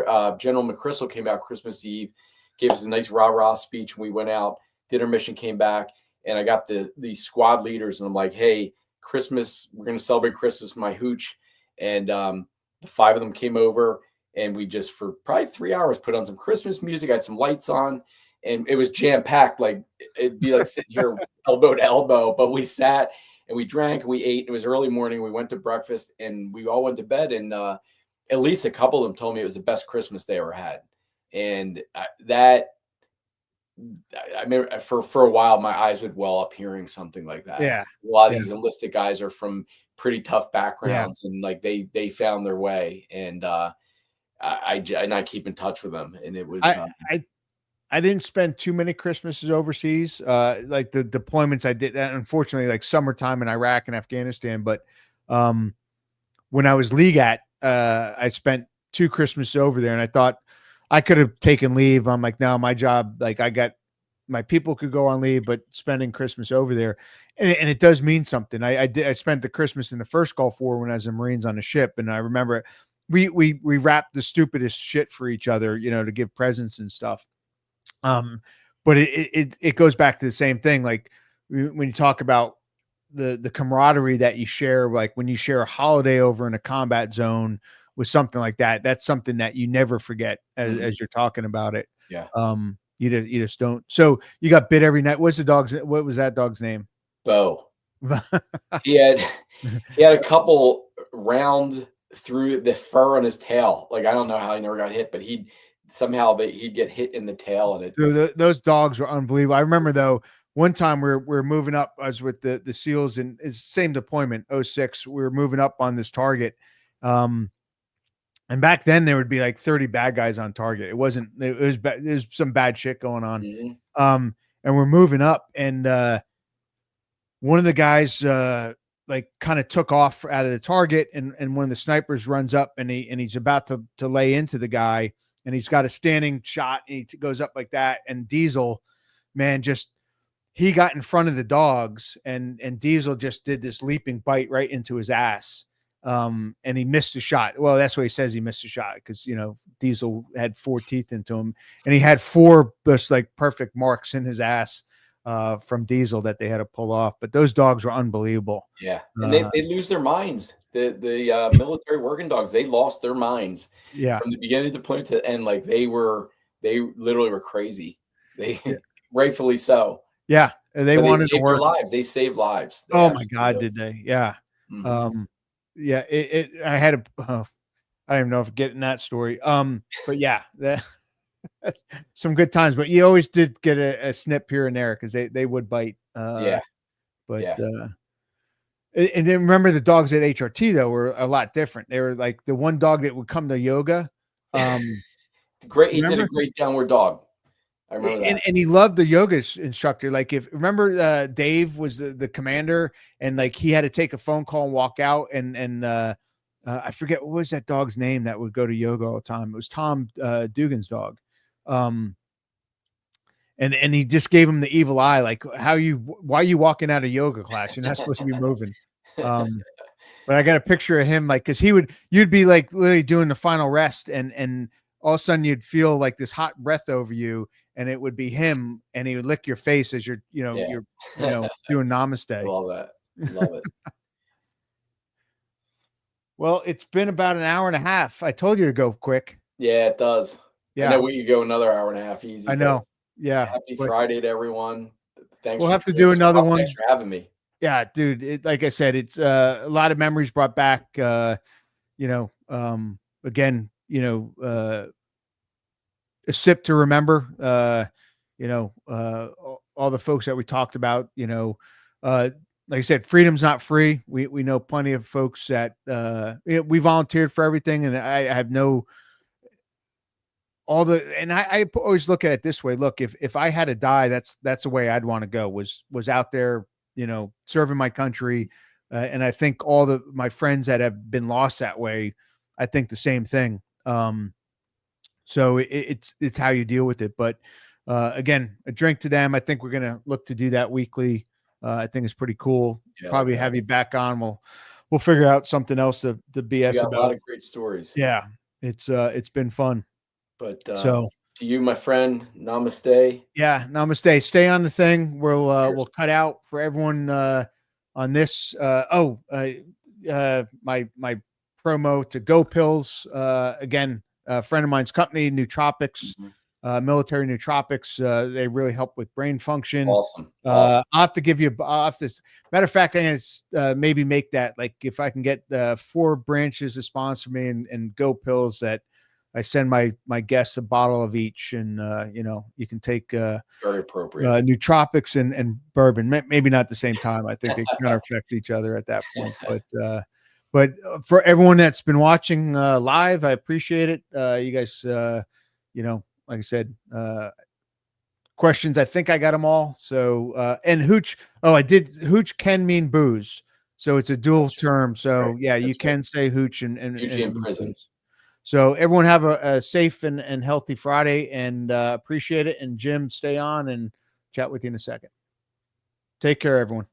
Speaker 2: General McChrystal came out Christmas Eve, gave us a nice rah-rah speech, and we went out, did our mission, came back, and I got the squad leaders, and I'm like, "Hey, Christmas, we're going to celebrate Christmas with my hooch." And the 5 of them came over, and we just, for probably 3 hours, put on some Christmas music, had some lights on, and it was jam-packed. Like, it'd be like sitting here elbow to elbow, but we sat and we drank and we ate. It was early morning. We went to breakfast, and we all went to bed, and at least a couple of them told me it was the best Christmas they ever had. And I remember for a while, my eyes would well up hearing something like that.
Speaker 1: Yeah.
Speaker 2: A lot of these enlisted guys are from pretty tough backgrounds, and like they found their way. And I keep in touch with them. And it was,
Speaker 1: I didn't spend too many Christmases overseas. Like the deployments I did, unfortunately, like summertime in Iraq and Afghanistan. But when I was legat, I spent 2 Christmases over there, and I thought I could have taken leave. I'm like, no, my job, like my people could go on leave, but spending Christmas over there, and it does mean something. I spent the Christmas in the first Gulf War when I was a Marines on a ship, and I remember we wrapped the stupidest shit for each other, to give presents and stuff. But it goes back to the same thing. Like when you talk about the camaraderie that you share, like when you share a holiday over in a combat zone with something like that, that's something that you never forget as you're talking about it.
Speaker 2: Yeah.
Speaker 1: You just don't. So you got bit every night. What was that dog's name?
Speaker 2: Bo. He had a couple round through the fur on his tail. Like, I don't know how he never got hit, but he'd get hit in the tail, and
Speaker 1: Dude, those dogs were unbelievable. I remember though, one time we're moving up. I was with the SEALs, and it's the same deployment, 06. We were moving up on this target. And back then there would be like 30 bad guys on target. It was some bad shit going on.
Speaker 2: Mm-hmm.
Speaker 1: And we're moving up, and one of the guys like kind of took off out of the target, and one of the snipers runs up, and he's about to lay into the guy, and he's got a standing shot, and he goes up like that. And Diesel, man, he got in front of the dogs, and Diesel just did this leaping bite right into his ass. And he missed a shot. Well, that's what he says. He missed a shot because, Diesel had 4 teeth into him, and he had 4 just like perfect marks in his ass from Diesel that they had to pull off. But those dogs were unbelievable.
Speaker 2: Yeah. And they lose their minds. The military working dogs, they lost their minds.
Speaker 1: Yeah.
Speaker 2: From the beginning of the deployment to the end, like they literally were crazy. Rightfully so.
Speaker 1: Yeah. They wanted
Speaker 2: to work. Lives. They saved lives.
Speaker 1: Oh my God, did they? Yeah.
Speaker 2: Mm-hmm.
Speaker 1: Yeah. I had I don't even know if getting that story. But yeah, some good times, but you always did get a snip here and there because they would bite. And then remember the dogs at HRT though were a lot different. They were like the one dog that would come to yoga.
Speaker 2: Great. He did a great downward dog. I remember that.
Speaker 1: And he loved the yoga instructor. Like remember Dave was the commander, and like he had to take a phone call and walk out, and I forget what was that dog's name that would go to yoga all the time. It was Tom Dugan's dog. And he just gave him the evil eye, like why are you walking out of yoga class? You're not supposed to be moving. But I got a picture of him, like, cause you'd be like literally doing the final rest, and all of a sudden you'd feel like this hot breath over you, and it would be him, and he would lick your face as you're doing namaste.
Speaker 2: Love it.
Speaker 1: Well, it's been about an hour and a half. I told you to go quick.
Speaker 2: Yeah, it does. Yeah. I know we could go another hour and a half easy.
Speaker 1: I know. Yeah.
Speaker 2: Happy Friday to everyone. Thanks.
Speaker 1: We'll have to do another one.
Speaker 2: Thanks for having me.
Speaker 1: Yeah, dude. Like I said, it's a lot of memories brought back. Again, a sip to remember. All the folks that we talked about. Like I said, freedom's not free. We know plenty of folks that we volunteered for everything, and I have no and I always look at it this way. Look, if I had to die, that's the way I'd want to go, was out there, serving my country. And I think all my friends that have been lost that way, I think the same thing. So it's how you deal with it. But again, a drink to them. I think we're going to look to do that weekly. I think it's pretty cool. Yeah, probably have you back on. We'll figure out something else to BS about.
Speaker 2: A lot of great stories.
Speaker 1: Yeah, it's been fun.
Speaker 2: But so to you, my friend, namaste.
Speaker 1: Yeah, namaste. Stay on the thing. We'll cut out for everyone on this. My promo to Go Pills. Again, a friend of mine's company, Nootropics, military Nootropics. They really help with brain function.
Speaker 2: Awesome.
Speaker 1: I'll have to give you. Matter of fact, I'm gonna maybe make that, like, if I can get 4 branches to sponsor me and Go Pills, that I send my guests a bottle of each, and you can take
Speaker 2: very appropriate
Speaker 1: nootropics and bourbon. Maybe not at the same time. I think they kind of affect each other at that point. But for everyone that's been watching live, I appreciate it. You guys, like I said, questions, I think I got them all. So and hooch. Oh, I did. Hooch can mean booze, so it's a dual term. So right. Yeah, you can say hooch and
Speaker 2: usually in prison.
Speaker 1: So everyone have a safe and healthy Friday, and appreciate it. And Jim, stay on, and chat with you in a second. Take care, everyone.